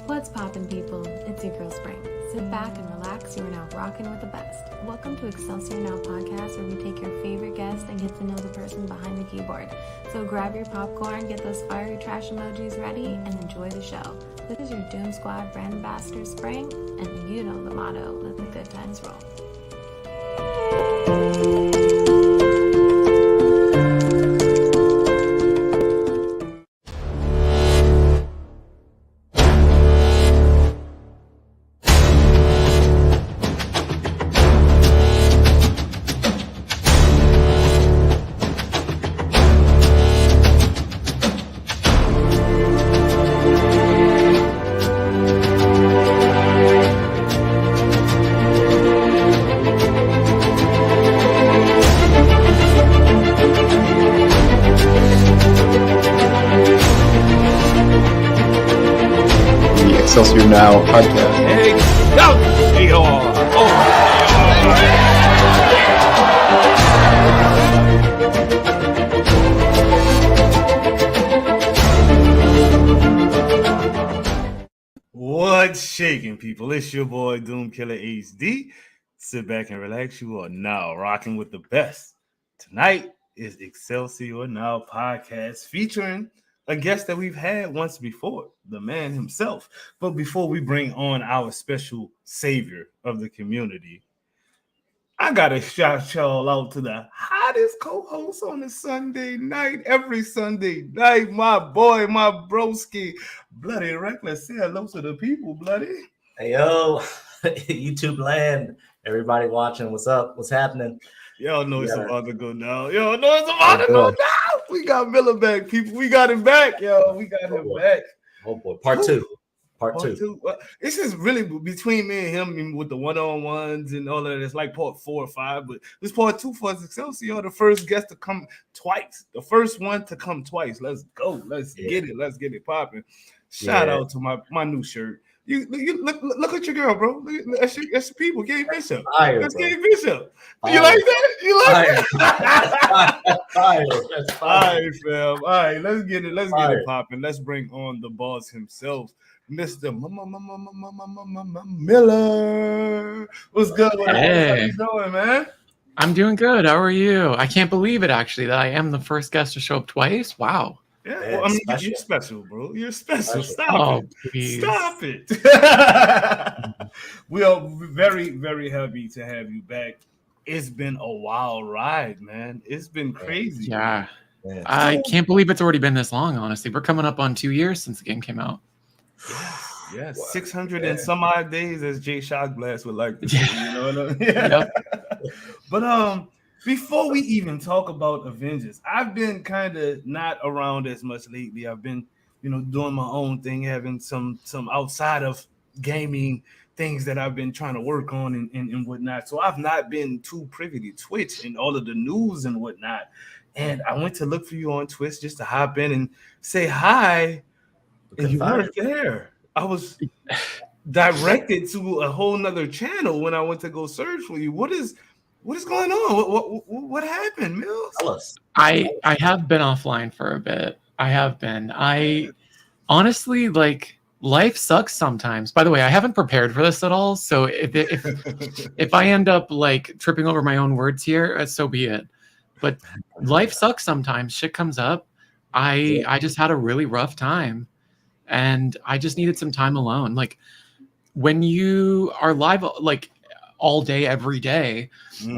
What's poppin', people? It's your girl Spring. Sit back and relax. You are now rocking with the best. Welcome to Excelsior Now podcast, where we take your favorite guest and get to know the person behind the keyboard. So grab your popcorn, get those fiery trash emojis ready, and enjoy the show. This is your Doom Squad brand ambassador Spring, and you know the motto: let the good times roll. Excelsior Now podcast. Hey, go! Hey, What's shaking, people? It's your boy Doom Killer HD. Sit back and relax. You are now rocking with the best. Tonight is Excelsior Now podcast featuring a guest that we've had once before, the man himself. But before we bring on our special savior of the community, I gotta shout y'all out to the hottest co-host on a Sunday night, every Sunday night, my boy, my broski, Bloody Reckless. Say hello to the people, Bloody. Hey, yo, YouTube land, everybody watching, what's up? What's happening? Y'all know it's about to go down. Y'all know it's about to go down. We got Miller back, people. We got him back, yo. We got him back. Oh, boy. Part two. Well, this is really between me and him with the one-on-ones and all of that. It's like part 4 or 5, but this part 2 for Excelsior, the first guest to come twice. The first one to come twice. Let's go. Let's get it. Let's get it popping. Shout out to my new shirt. You look at your girl, bro. That's your people. Gabe Bishop. That's Gabe Bishop. You like that? You like that? Fire. All right, fam. All right, let's get it. Let's get it popping. Let's bring on the boss himself, Mr. Mmmmmmmmiller. What's good? Hey. How you doing, man? I'm doing good. How are you? I can't believe it, actually, that I am the first guest to show up twice. Wow. Yeah, well, I mean, you're special, bro. You're special. Oh, Stop it. We are very, very happy to have you back. It's been a wild ride, man. It's been crazy. Yeah. I can't believe it's already been this long, honestly. We're coming up on 2 years since the game came out. Yes, 600 and some odd days, as Jay Shockblast would like to say. You know what I mean? Yep. But before we even talk about Avengers, I've been kind of not around as much lately. I've been, doing my own thing, having some outside of gaming things that I've been trying to work on and whatnot. So I've not been too privy to Twitch and all of the news and whatnot. And I went to look for you on Twitch just to hop in and say hi, and you weren't there. I was directed to a whole nother channel when I went to go search for you. What is going on? What happened, Mills? I have been offline for a bit. I honestly, life sucks sometimes. By the way, I haven't prepared for this at all. So if I end up tripping over my own words here, so be it. But life sucks sometimes. Shit comes up. I just had a really rough time, and I just needed some time alone. When you are live all day, every day,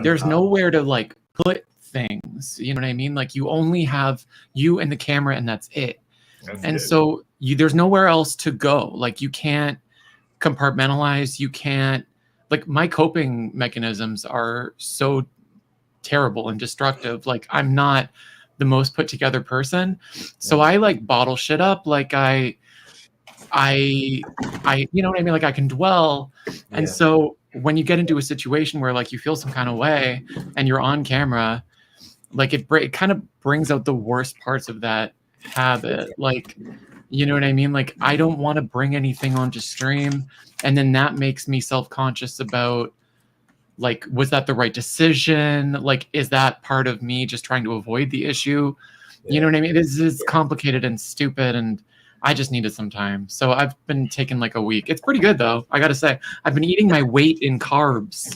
there's nowhere to put things. You know what I mean? You only have you and the camera, and that's it. So there's nowhere else to go. You can't compartmentalize. You can't my coping mechanisms are so terrible and destructive. I'm not the most put together person, so I bottle shit up. I you know what I mean? I can dwell. And so when you get into a situation where you feel some kind of way and you're on camera, it kind of brings out the worst parts of that habit. You know what I mean? I don't want to bring anything onto stream, and then that makes me self-conscious about was that the right decision? Is that part of me just trying to avoid the issue? You know what I mean? It's complicated and stupid, and I just needed some time. So I've been taking like a week. It's pretty good though. I gotta say, I've been eating my weight in carbs.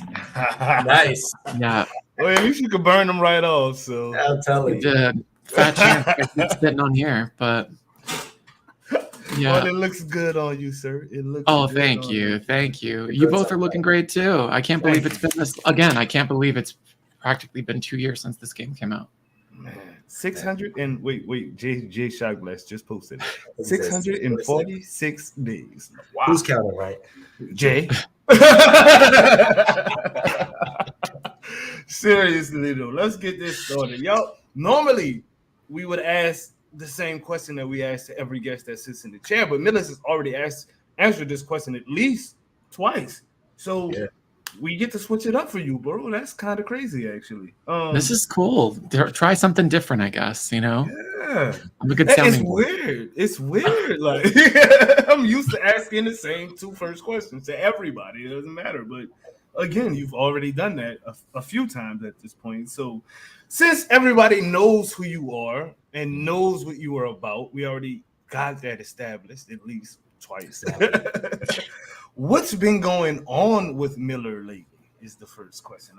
Nice. Yeah. Well, at least you could burn them right off. So I'm telling you. The fat chance I keep sitting on here, but yeah. Well, it looks good on you, sir. It looks. Oh, good thank on you. Thank you. It You does both are sound looking great too. I can't believe Thank it's been this again. I can't believe it's practically been 2 years since this game came out. Man, 600 and wait, Jay Shotglass just posted it. It says 646 days. Wow. Who's counting right? Jay? Seriously though, let's get this started. Y'all, normally we would ask the same question that we ask to every guest that sits in the chair, but Millis has already answered this question at least twice. So we get to switch it up for you, bro. That's kind of crazy, actually. This is cool. Try something different, I guess. Yeah. I'm a good sounding It's board. weird. It's weird. Like I'm used to asking the same two first questions to everybody. It doesn't matter. But again, you've already done that a few times at this point. So since everybody knows who you are and knows what you are about, we already got that established at least twice. What's been going on with Miller lately is the first question.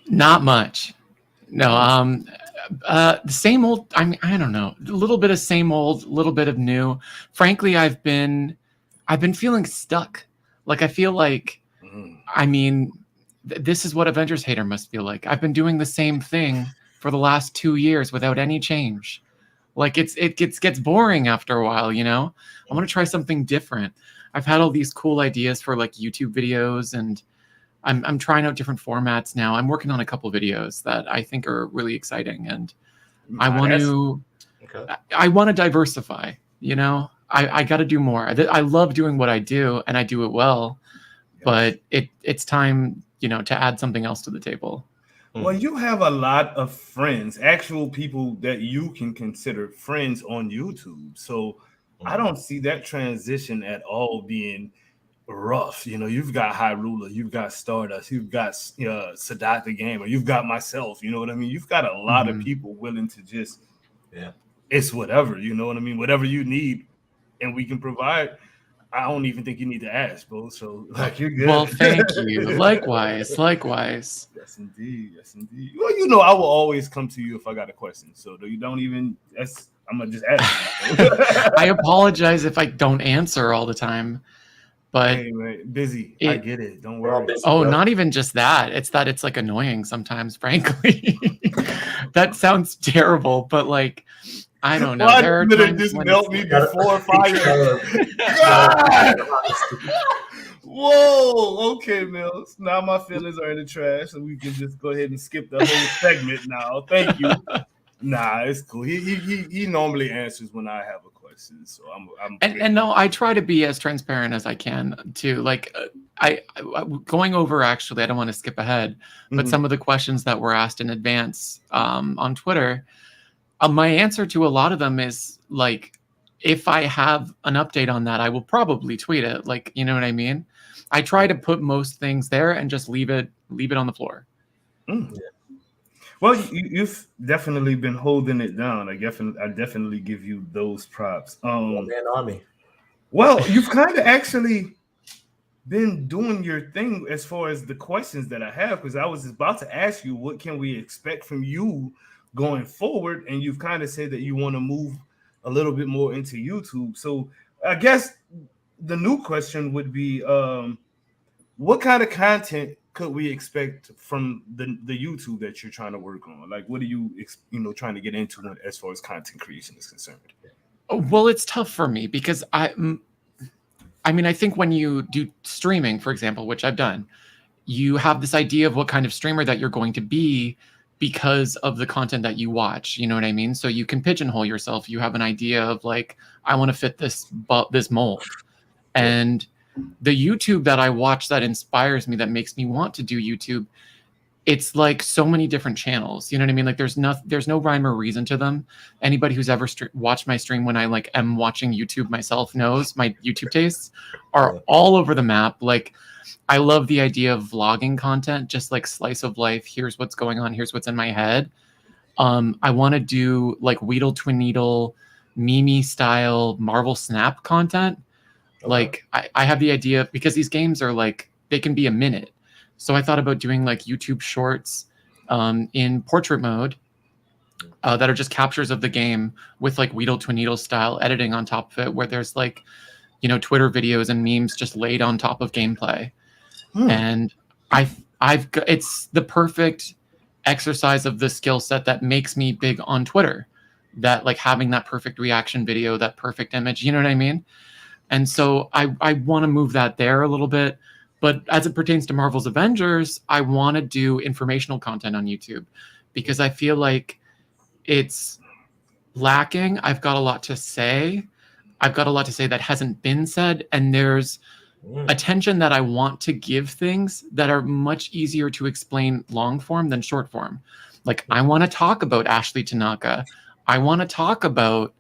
Not much. No, the same old. I mean, I don't know. A little bit of same old, a little bit of new. Frankly, I've been feeling stuck. Like I feel like, I mean, this is what Avengers hater must feel like. I've been doing the same thing for the last 2 years without any change. Like it gets boring after a while. I want to try something different. I've had all these cool ideas for like YouTube videos, and I'm trying out different formats now. I'm working on a couple videos that I think are really exciting, and I want to diversify. I got to do more. I love doing what I do, and I do it well, but it's time to add something else to the table. Well, you have a lot of friends, actual people that you can consider friends on YouTube. So I don't see that transition at all being rough. You've got High Ruler, you've got Stardust, you've got Sadat the Gamer, you've got myself. You know what I mean? You've got a lot of people willing to just, it's whatever. You know what I mean? Whatever you need, and we can provide. I don't even think you need to ask, bro. So you're good. Well, thank you. Likewise. Yes, indeed. Well, I will always come to you if I got a question. So you don't even. I'm gonna just ask. I apologize if I don't answer all the time, but hey, man, busy. I get it. Don't worry. Not even just that. It's that it's like annoying sometimes, frankly. That sounds terrible, but like I don't know. Why there are did it times just when melt me before fire? Whoa. Okay, Mills. Now my feelings are in the trash, so we can just go ahead and skip the whole segment now. Thank you. Nah, it's cool. He normally answers when I have a question, so I'm and no, I try to be as transparent as I can too. Like I going over actually, I don't want to skip ahead, but some of the questions that were asked in advance on Twitter, my answer to a lot of them is like, if I have an update on that, I will probably tweet it. Like, you know what I mean? I try to put most things there and just leave it on the floor. Well, you've definitely been holding it down. I definitely give you those props. Man army. Well, you've kind of actually been doing your thing as far as the questions that I have, because I was about to ask you, what can we expect from you going forward? And you've kind of said that you want to move a little bit more into YouTube. So I guess the new question would be, what kind of content could we expect from the YouTube that you're trying to work on? Like, what are you trying to get into as far as content creation is concerned? Well, it's tough for me because I mean, I think when you do streaming, for example, which I've done, you have this idea of what kind of streamer that you're going to be because of the content that you watch. You know what I mean? So you can pigeonhole yourself. You have an idea of like, I want to fit this mold. And the YouTube that I watch that inspires me, that makes me want to do YouTube, it's like so many different channels. You know what I mean? Like there's no rhyme or reason to them. Anybody who's ever watched my stream when I like am watching YouTube myself knows my YouTube tastes are all over the map. Like I love the idea of vlogging content, just like slice of life. Here's what's going on. Here's what's in my head. I want to do like Weedle Twin Needle meme style Marvel Snap content. Okay. Like I have the idea because these games are like they can be a minute. So I thought about doing like YouTube shorts in portrait mode that are just captures of the game with like Weedle to Needle style editing on top of it, where there's like, you know, Twitter videos and memes just laid on top of gameplay. And it's the perfect exercise of the skill set that makes me big on Twitter, that like having that perfect reaction video, that perfect image, you know what I mean? And so I want to move that there a little bit. But as it pertains to Marvel's Avengers, I want to do informational content on YouTube because I feel like it's lacking. I've got a lot to say. I've got a lot to say that hasn't been said. And there's attention that I want to give things that are much easier to explain long form than short form. Like I want to talk about Ashley Tanaka. I want to talk about,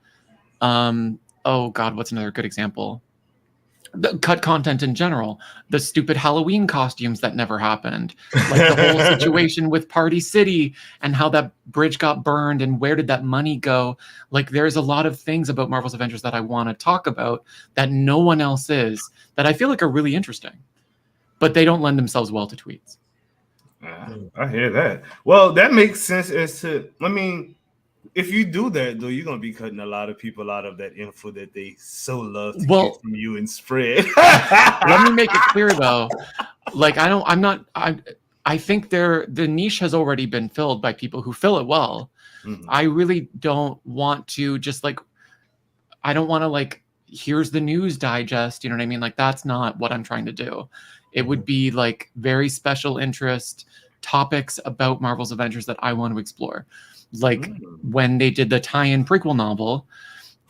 oh God, what's another good example? The cut content in general, the stupid Halloween costumes that never happened, like the whole situation with Party City and how that bridge got burned and where did that money go. Like there's a lot of things about Marvel's Avengers that I want to talk about that no one else is, that I feel like are really interesting, but they don't lend themselves well to tweets. I hear that. Well, that makes sense as to, I mean, if you do that, though, you're gonna be cutting a lot of people out of that info that they so love to get from you and spread. Let me make it clear though, like I think the niche has already been filled by people who fill it well. I really don't want to just like, I don't want to like, here's the news digest, you know what I mean? Like that's not what I'm trying to do. It would be like very special interest topics about Marvel's Avengers that I want to explore. Like when they did the tie-in prequel novel,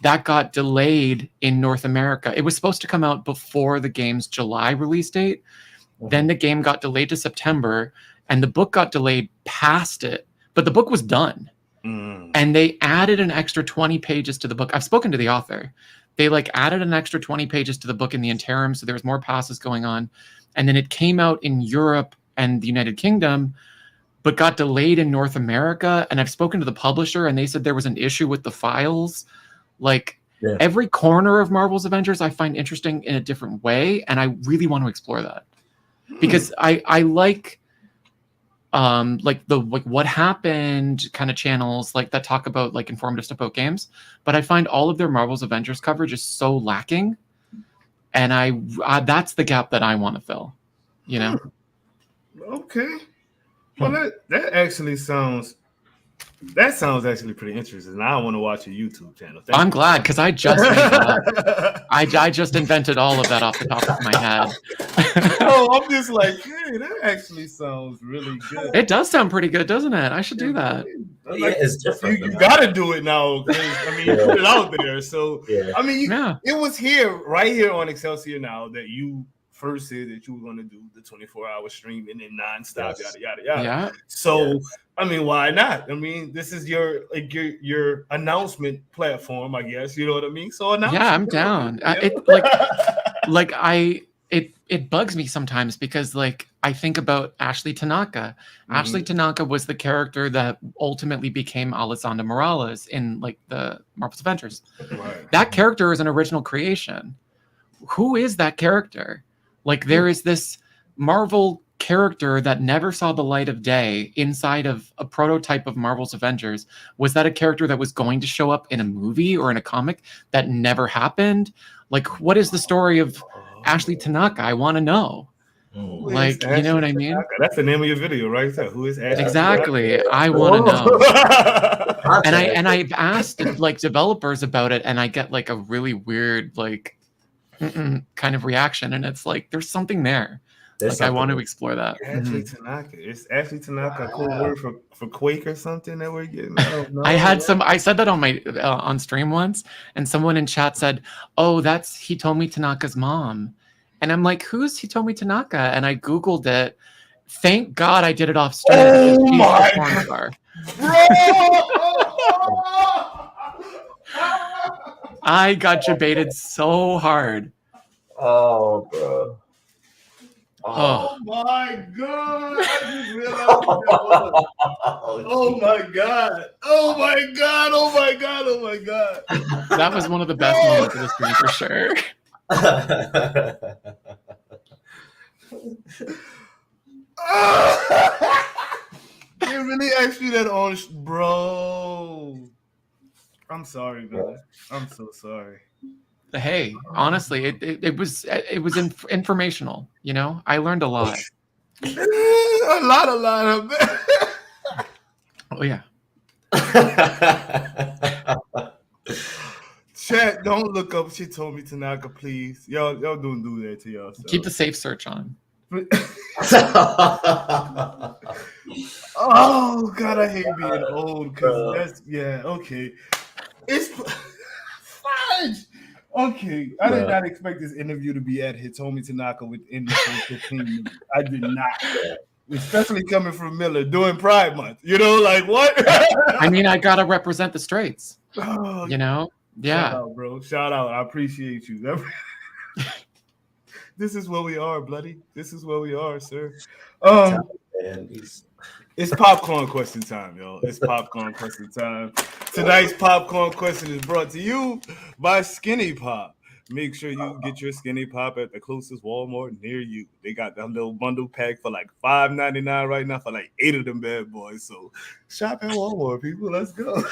that got delayed in North America. It was supposed to come out before the game's July release date. Then the game got delayed to September and the book got delayed past it, but the book was done. And they added an extra 20 pages to the book. I've spoken to the author. They like added an extra 20 pages to the book in the interim. So there was more passes going on. And then it came out in Europe and the United Kingdom, but got delayed in North America. And I've spoken to the publisher and they said there was an issue with the files. Like every corner of Marvel's Avengers I find interesting in a different way. And I really want to explore that because I like the like what happened kind of channels like that talk about like informative stuff about games. But I find all of their Marvel's Avengers coverage is so lacking. And I that's the gap that I want to fill, you know? Okay. Well, that actually sounds actually pretty interesting. Now I want to watch a YouTube channel. I'm glad because I just made that up. I just invented all of that off the top of my head. Oh, I'm just like, hey, that actually sounds really good. It does sound pretty good, doesn't it? I should do that. Like, it's different. You got to do it now. I mean, you put it out there. So, I mean, it was right here on Excelsior Now that you first said that you were going to do the 24-hour stream and then nonstop, yada, yada, yada. Yeah. So, I mean, why not? I mean, this is your announcement platform, I guess. You know what I mean? So, I'm down. It bugs me sometimes because like I think about Ashley Tanaka. Ashley Tanaka was the character that ultimately became Alessandra Morales in like the Marvel's Avengers. That character is an original creation. Who is that character? Like there is this Marvel character that never saw the light of day inside of a prototype of Marvel's Avengers. Was that a character that was going to show up in a movie or in a comic that never happened? Like, what is the story of Ashley Tanaka? I want to know. Like, you know what I mean? That's the name of your video, right? So who is Ashley? Exactly. Tanaka? I want to know. and I've asked like developers about it, and I get like a really weird like kind of reaction, and it's like there's something there. Like I want to explore that. Ashley Tanaka. Is Ashley Tanaka a cool word for Quake or something that we're getting? I said that on my on stream once, and someone in chat said, "Oh, that's Hitomi Tanaka's mom," and I'm like, "Who's Hitomi Tanaka?" And I googled it. Thank God I did it off stream. Oh my God. I got debated so hard. Oh, bro. Oh my god! I just realized what that was. Oh my god! Oh my god! Oh my god! Oh my god! That was one of the best moments of the stream for sure. They really asked you that on, bro. I'm sorry, man. I'm so sorry. Hey, honestly, it was informational. You know, I learned a lot. a lot of that. Oh yeah. Chat, don't look up. She told me Tanaka, please. Y'all don't do that to y'all. Keep the safe search on. Oh God, I hate being old because that's okay. It's fudge. Okay, I did not expect this interview to be at Hitomi Tanaka within the first 15 minutes. I did not. Especially coming from Miller during Pride Month. You know, like what? I mean, I gotta represent the straights. Oh, you know? Yeah. Shout out, bro. Shout out. I appreciate you. This is where we are, bloody. This is where we are, sir. It's popcorn question time, y'all. It's popcorn question time. Tonight's popcorn question is brought to you by Skinny Pop. Make sure you get your Skinny Pop at the closest Walmart near you. They got that little bundle pack for like $5.99 right now for like 8 of them bad boys. So shop at Walmart, people. Let's go.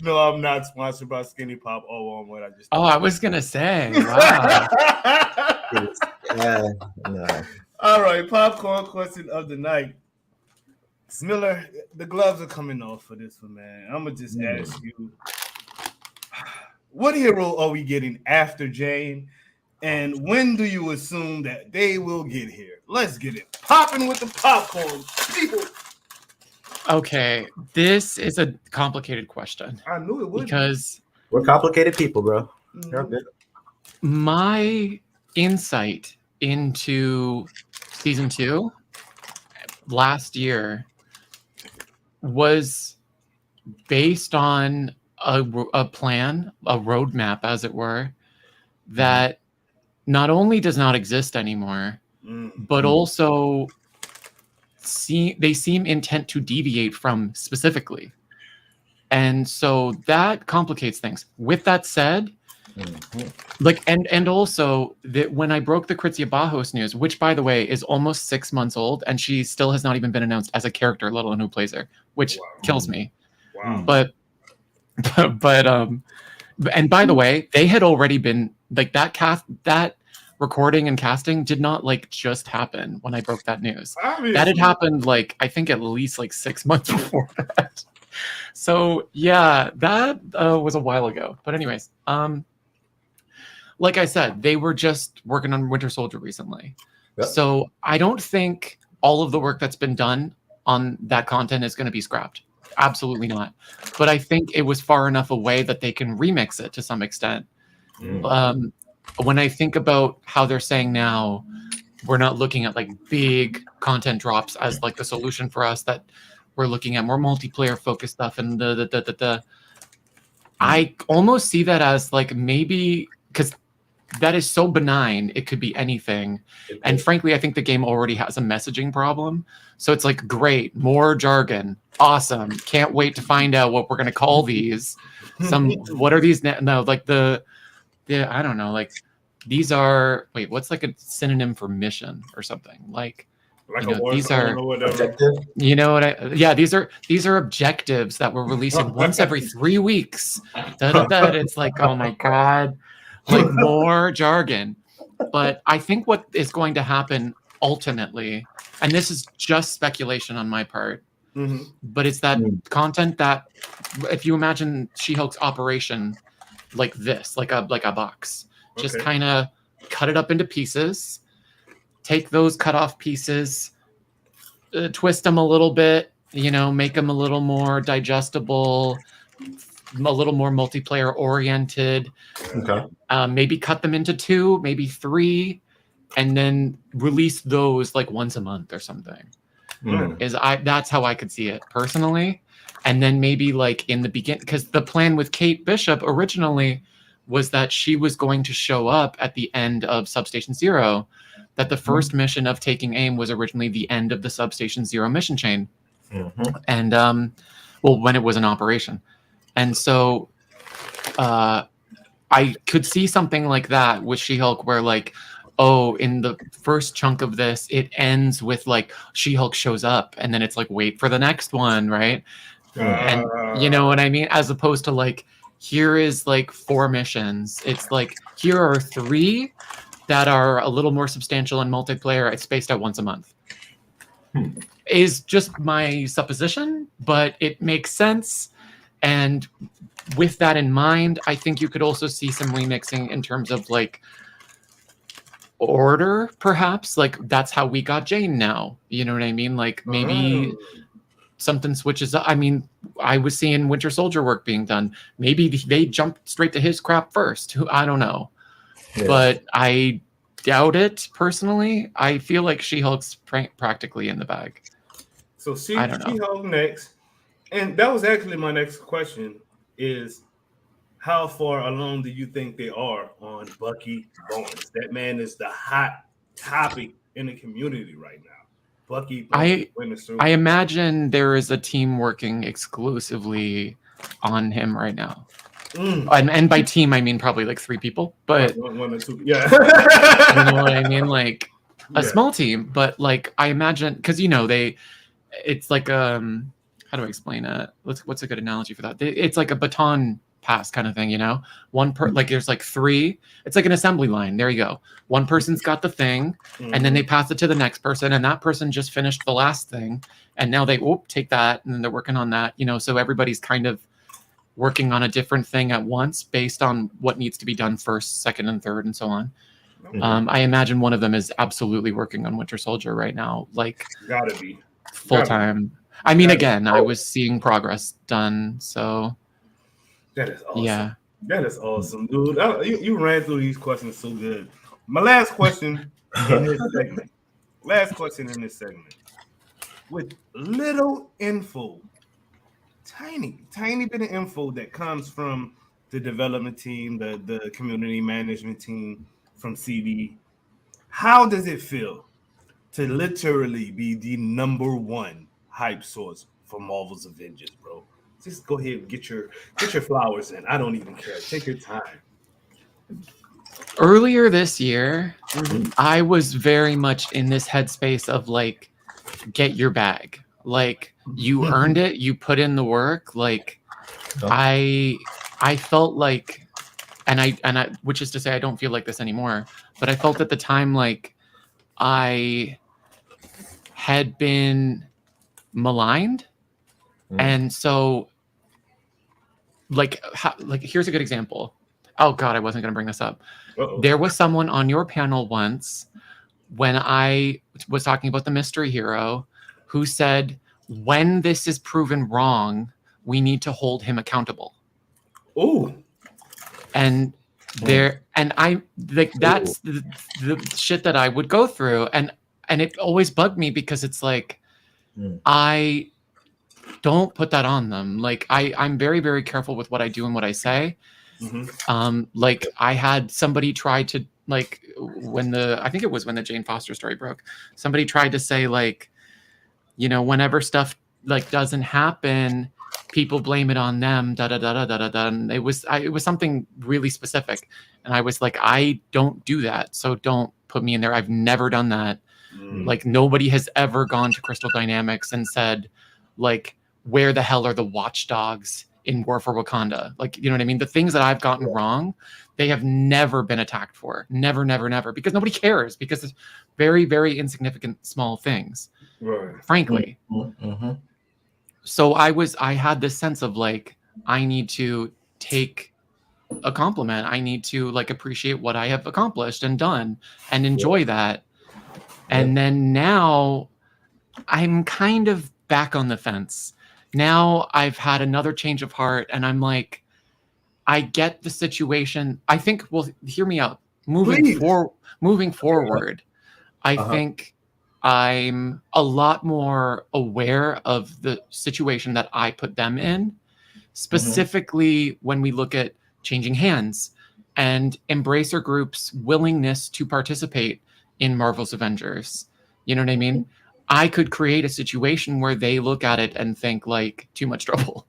No, I'm not sponsored by Skinny Pop or Walmart. I was gonna say, wow. No. All right, popcorn question of the night. Miller, the gloves are coming off for this one, man. I'm gonna just ask you, what hero are we getting after Jane, and when do you assume that they will get here? Let's get it popping with the popcorn, people. Okay, this is a complicated question. I knew it would because we're complicated people, bro. You're good. My insight into season 2 last year was based on a plan, a roadmap, as it were, that not only does not exist anymore, but also they seem intent to deviate from specifically. And so that complicates things. With that said, and also that when I broke the Kritzia Bajos news, which by the way is almost 6 months old, and she still has not even been announced as a character, let alone who plays her, which kills me. Wow. But and by the way, they had already been like that recording and casting did not like just happen when I broke that news. Obviously. That had happened like I think at least like 6 months before that. So yeah, that was a while ago. But anyways, like I said, they were just working on Winter Soldier recently. Yep. So I don't think all of the work that's been done on that content is going to be scrapped. Absolutely not. But I think it was far enough away that they can remix it to some extent. When I think about how they're saying now, we're not looking at like big content drops as like the solution for us, that we're looking at more multiplayer focused stuff and I almost see that as like maybe because that is so benign, it could be anything. And frankly, I think the game already has a messaging problem. So it's like, great, more jargon, awesome. Can't wait to find out what we're gonna call these. What are these now? No, like the I don't know, like these are what's like a synonym for mission or something? Like these are objective. You know what these are objectives that we're releasing once every 3 weeks. It's like, oh my god. Like more jargon. But I think what is going to happen ultimately, and this is just speculation on my part, but it's that content that if you imagine She-Hulk's operation like this, like a box, just kind of cut it up into pieces, take those cut off pieces, twist them a little bit, make them a little more digestible, a little more multiplayer oriented. Maybe cut them into 2, maybe 3, and then release those like once a month or something. That's how I could see it personally. And then maybe like in the beginning, because the plan with Kate Bishop originally was that she was going to show up at the end of Substation Zero, that the first mission of taking aim was originally the end of the Substation Zero mission chain. And well, when it was in operation. And so I could see something like that with She-Hulk where like, oh, in the first chunk of this, it ends with like She-Hulk shows up and then it's like, wait for the next one, right? And you know what I mean? As opposed to like, here is like 4 missions. It's like, here are 3 that are a little more substantial in multiplayer. It's spaced out once a month. Is just my supposition, but it makes sense. And with that in mind, I think you could also see some remixing in terms of like order, perhaps. Like that's how we got Jane now. You know what I mean? Like maybe something switches up. I mean, I was seeing Winter Soldier work being done. Maybe they jumped straight to his crap first. I don't know. Yeah. But I doubt it personally. I feel like She-Hulk's practically in the bag. So She-Hulk next. And that was actually my next question is how far along do you think they are on Bucky Barnes? That man is the hot topic in the community right now. Bucky Barnes. I imagine there is a team working exclusively on him right now. And by team, I mean probably like 3 people, but one or 2. Yeah. You know what I mean? Like a small team, but like I imagine, because you know, it's like how do I explain it? What's a good analogy for that? It's like a baton pass kind of thing, you know? Like there's like 3. It's like an assembly line. There you go. One person's got the thing, and then they pass it to the next person, and that person just finished the last thing, and now they take that, and then they're working on that, you know? So everybody's kind of working on a different thing at once based on what needs to be done first, second, and third, and so on. I imagine one of them is absolutely working on Winter Soldier right now, like gotta be full time. I mean, again, I was seeing progress done, so that is awesome. Yeah, that is awesome, dude. You ran through these questions so good. My last question in this segment. With little info, tiny bit of info that comes from the development team, the community management team from CD. How does it feel to literally be the #1 hype source for Marvel's Avengers, bro? Just go ahead and get your flowers in. I don't even care. Take your time. Earlier this year, I was very much in this headspace of like, get your bag. Like you earned it, you put in the work. Like I felt like, and I, which is to say, I don't feel like this anymore. But I felt at the time like I had been maligned, and so like here's a good example. Oh God, I wasn't going to bring this up. There was someone on your panel once when I was talking about the mystery hero who said, when this is proven wrong, we need to hold him accountable. Oh. And I like that's the shit that I would go through, and it always bugged me because it's like I don't put that on them. Like I'm very, very careful with what I do and what I say. Like I had somebody try to like I think it was when the Jane Foster story broke, somebody tried to say like, you know, whenever stuff like doesn't happen, people blame it on them, da da da da da da da. And it was something really specific, and I was like, I don't do that, so don't put me in there. I've never done that. Like nobody has ever gone to Crystal Dynamics and said, like, where the hell are the watchdogs in War for Wakanda? Like, you know what I mean? The things that I've gotten wrong, they have never been attacked for. Never, never, never. Because nobody cares. Because it's very, very insignificant, small things. Right. Frankly. So I had this sense of like, I need to take a compliment. I need to like appreciate what I have accomplished and done and enjoy that. And then now I'm kind of back on the fence. Now I've had another change of heart, and I'm like, I get the situation. I think, well, hear me out. Moving forward, I think I'm a lot more aware of the situation that I put them in, specifically when we look at changing hands and Embracer Group's willingness to participate in Marvel's Avengers. You know what I mean? I could create a situation where they look at it and think like too much trouble.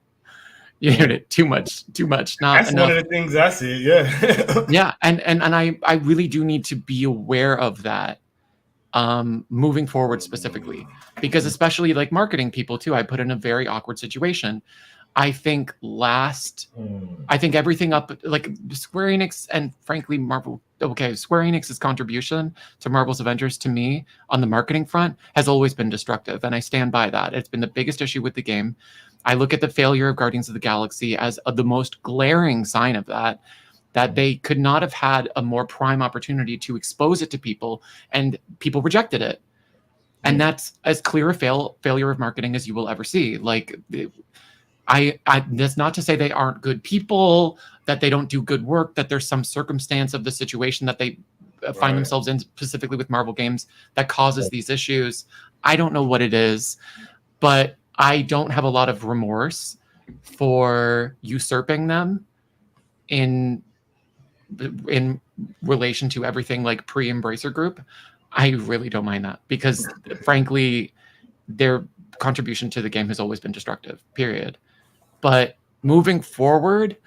You know, too much, not That's enough. one of the things I said. Yeah. Yeah, and I really do need to be aware of that moving forward specifically, because especially like marketing people too, I put in a very awkward situation. I think everything up, like Square Enix and frankly Marvel, okay, Square Enix's contribution to Marvel's Avengers to me on the marketing front has always been destructive, and I stand by that. It's been the biggest issue with the game. I look at the failure of Guardians of the Galaxy as the most glaring sign of that they could not have had a more prime opportunity to expose it to people, and people rejected it. And that's as clear a failure of marketing as you will ever see. Like, that's not to say they aren't good people, that they don't do good work, that there's some circumstance of the situation that they find themselves in, specifically with Marvel games, that causes these issues. I don't know what it is, but I don't have a lot of remorse for usurping them in relation to everything like pre-Embracer Group. I really don't mind that, because frankly, their contribution to the game has always been destructive, period. But moving forward,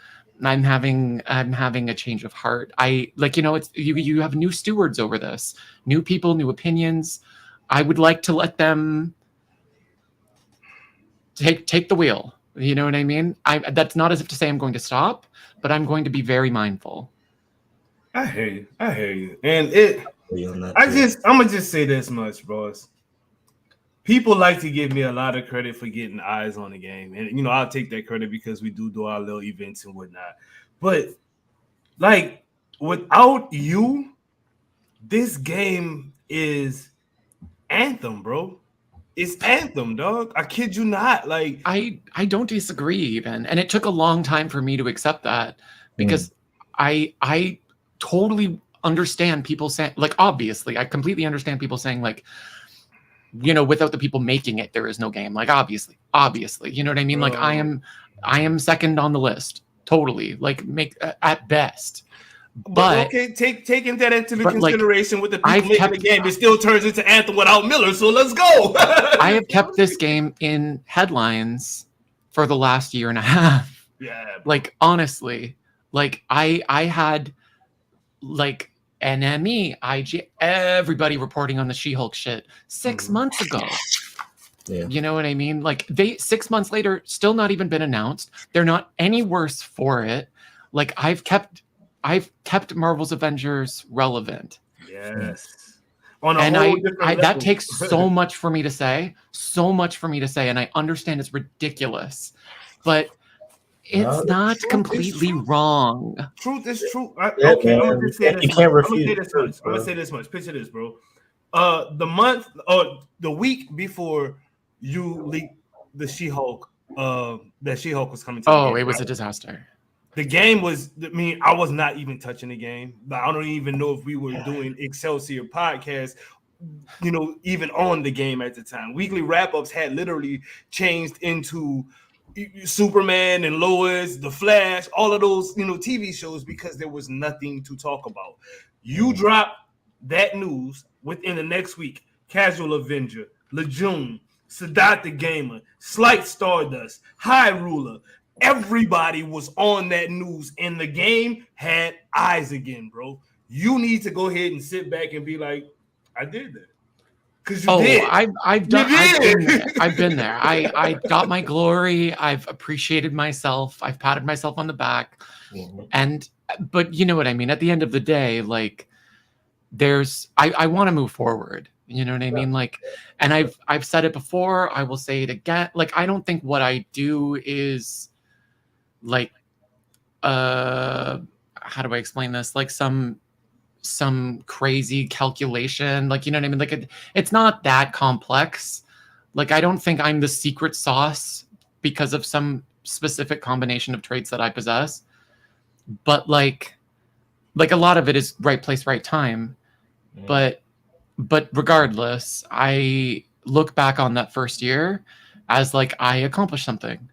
I'm having a change of heart. I like, it's you have new stewards over this, new people, new opinions. I would like to let them take the wheel. You know what I mean? That's not as if to say I'm going to stop, but I'm going to be very mindful. I hear you. And I'm gonna just say this much, bros. People like to give me a lot of credit for getting eyes on the game. And, I'll take that credit because we do our little events and whatnot. But, like, without you, this game is Anthem, bro. It's Anthem, dog. I kid you not. Like, I don't disagree even. And it took a long time for me to accept that, because I totally understand people saying, like, obviously, I completely understand people saying, like, without the people making it, there is no game. Like, obviously, you know what I mean? Like, I am second on the list, totally. Like, at best. But okay, taking that into consideration, with the people making the game, it still turns into Anthem without Miller. So let's go. I have kept this game in headlines for the last year and a half. Yeah. Like, honestly, like I had like NME, IG, everybody reporting on the She-Hulk shit 6 months ago. Yeah. You know what I mean? Like, 6 months later, still not even been announced. They're not any worse for it. Like, I've kept Marvel's Avengers relevant. Yes. That takes so much for me to say, and I understand it's ridiculous, but it's not completely wrong. Truth is true. I'm gonna say this. You can't refute. I'm gonna say this much. Picture this, bro. The week before you leaked the She-Hulk, that She-Hulk was coming to. It was a disaster. The game was. I was not even touching the game. I don't even know if we were doing Excelsior podcast. Even on the game at the time, weekly wrap-ups had literally changed into Superman and Lois, The Flash, all of those, TV shows, because there was nothing to talk about. You drop that news within the next week. Casual Avenger, Lejeune, Sadat the Gamer, Slight Stardust, High Ruler. Everybody was on that news, and the game had eyes again, bro. You need to go ahead and sit back and be like, I did that. Because you did. I've been there. I got my glory. I've appreciated myself. I've patted myself on the back. But you know what I mean? At the end of the day, like, I want to move forward. You know what I mean? Like, and I've said it before. I will say it again. Like, I don't think what I do is like, how do I explain this? Like some crazy calculation, like, you know what I mean? Like, it's not that complex. Like, I don't think I'm the secret sauce because of some specific combination of traits that I possess, but like a lot of it is right place, right time. But regardless, I look back on that first year as like, I accomplished something,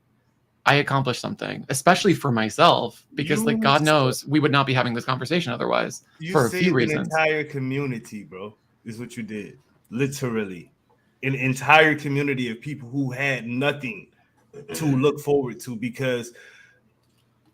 especially for myself, because God knows we would not be having this conversation otherwise, for a few reasons. An entire community, bro. is what you did. Literally, an entire community of people who had nothing to look forward to because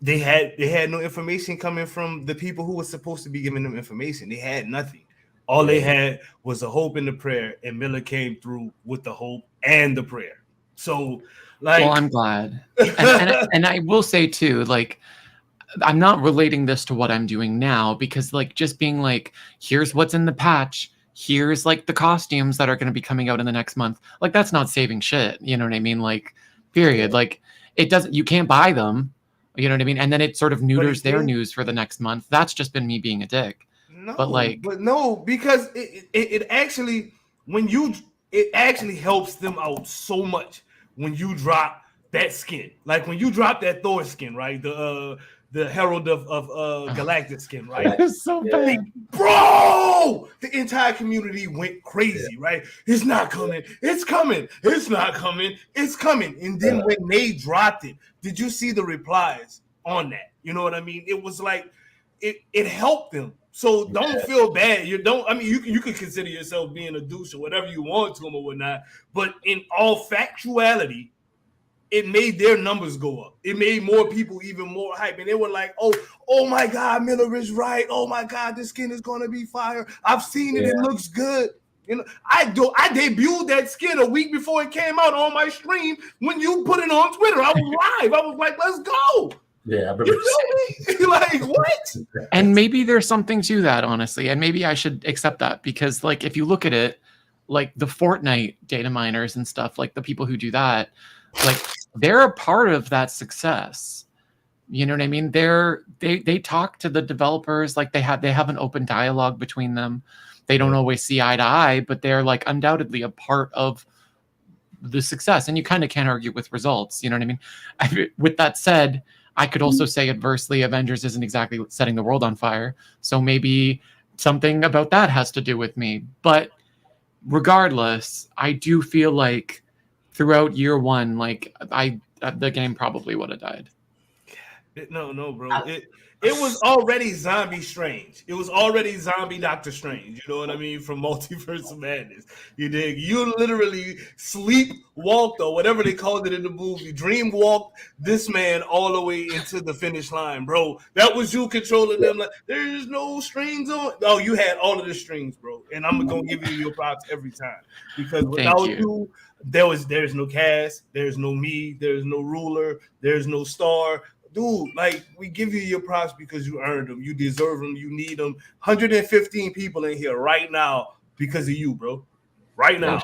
they had no information coming from the people who were supposed to be giving them information. They had nothing. All they had was a hope and the prayer, and Miller came through with the hope and the prayer. So, like, well, I'm glad, and I will say too, like, I'm not relating this to what I'm doing now because, like, just being like, here's what's in the patch, here's like the costumes that are going to be coming out in the next month. Like, that's not saving shit. You know what I mean? Like, period. Like, it doesn't. You can't buy them. You know what I mean? And then it sort of neuters their news for the next month. That's just been me being a dick. No, but no, because it actually it actually helps them out so much when you drop that skin. Like when you drop that Thor skin, right? The Herald of Galactic skin, right? It's so bad. Bro, the entire community went crazy, right? It's not coming. It's coming. It's not coming. It's coming. And then when they dropped it, did you see the replies on that? You know what I mean? It was like it helped them. So don't feel bad. You can consider yourself being a douche or whatever you want to them or whatnot. But in all factuality, it made their numbers go up. It made more people even more hype. And they were like, oh my God, Miller is right. Oh my God, this skin is gonna be fire. I've seen it, it looks good. You know, I debuted that skin a week before it came out on my stream. When you put it on Twitter, I was live. I was like, let's go. Yeah, I remember. Like, what? And maybe there's something to that, honestly. And maybe I should accept that because, like, if you look at it, like the Fortnite data miners and stuff, like the people who do that, like they're a part of that success. You know what I mean? They talk to the developers, like they have an open dialogue between them. They don't always see eye to eye, but they're like undoubtedly a part of the success. And you kind of can't argue with results. You know what I mean? With that said, I could also say adversely, Avengers isn't exactly setting the world on fire. So maybe something about that has to do with me. But regardless, I do feel like throughout year one, like the game probably would have died. No, bro. It was already Zombie Strange. It was already Zombie Doctor Strange. You know what I mean? From Multiverse of Madness. You dig? You literally sleepwalked or whatever they called it in the movie. Dream walked this man all the way into the finish line, bro. That was you controlling them. Like, there's no strings on. Oh, you had all of the strings, bro. And I'm gonna give you your props every time because without you, there's no cast, there's no me, there's no ruler, there's no star. Dude, like, we give you your props because you earned them. You deserve them. You need them. 115 people in here right now because of you, bro. Right now.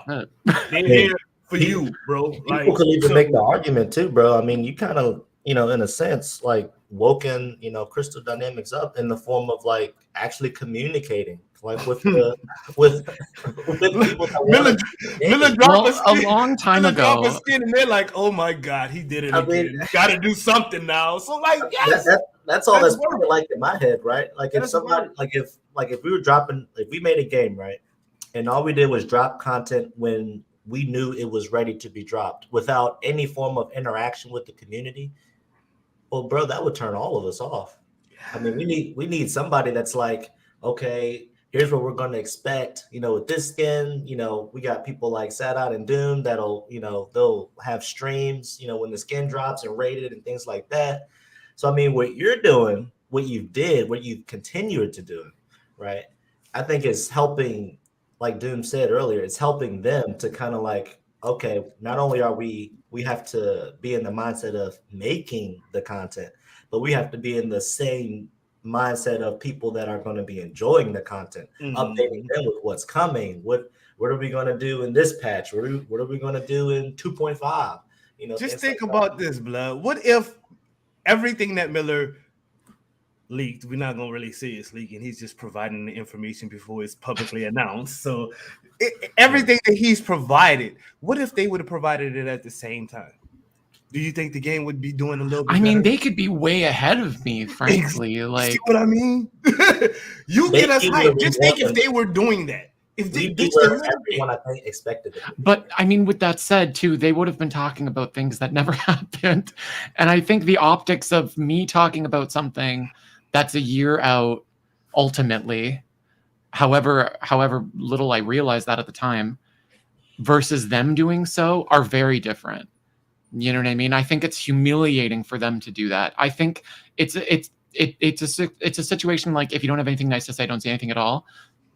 They're here for you, bro. People could even make the argument too, bro. I mean, you kind of, in a sense, like woken, Crystal Dynamics up in the form of like actually communicating. Like with people Miller dropped a long time ago. A skin and they're like, "Oh my God, he did it again. Got to do something now." So like, yes, that's all that's probably like in my head, right? Like if somebody, if we were dropping, if we made a game, right, and all we did was drop content when we knew it was ready to be dropped, without any form of interaction with the community, well, bro, that would turn all of us off. I mean, we need somebody that's like, okay, here's what we're going to expect, with this skin. We got people like Sadat and Doom that'll, they'll have streams, when the skin drops and rated and things like that. So, I mean, what you're doing, what you've continued to do, right? I think it's helping, like Doom said earlier, it's helping them to kind of like, okay, not only are we have to be in the mindset of making the content, but we have to be in the same mindset of people that are going to be enjoying the content, updating them with what's coming. What are we going to do in this patch? What are we going to do in 2.5? Just think about this, blood. What if everything that Miller leaked, we're not going to really say it's leaking. He's just providing the information before it's publicly announced. So everything that he's provided, what if they would have provided it at the same time? Do you think the game would be doing a little bit better? They could be way ahead of me, frankly. Like, see what I mean? You get us hyped. Just think if they were doing that. If they everyone, I think, expected it. But I mean, with that said, too, they would have been talking about things that never happened. And I think the optics of me talking about something that's a year out, ultimately, however little I realized that at the time, versus them doing so are very different. You know what I mean? I think it's humiliating for them to do that. I think it's a situation like, if you don't have anything nice to say, don't say anything at all.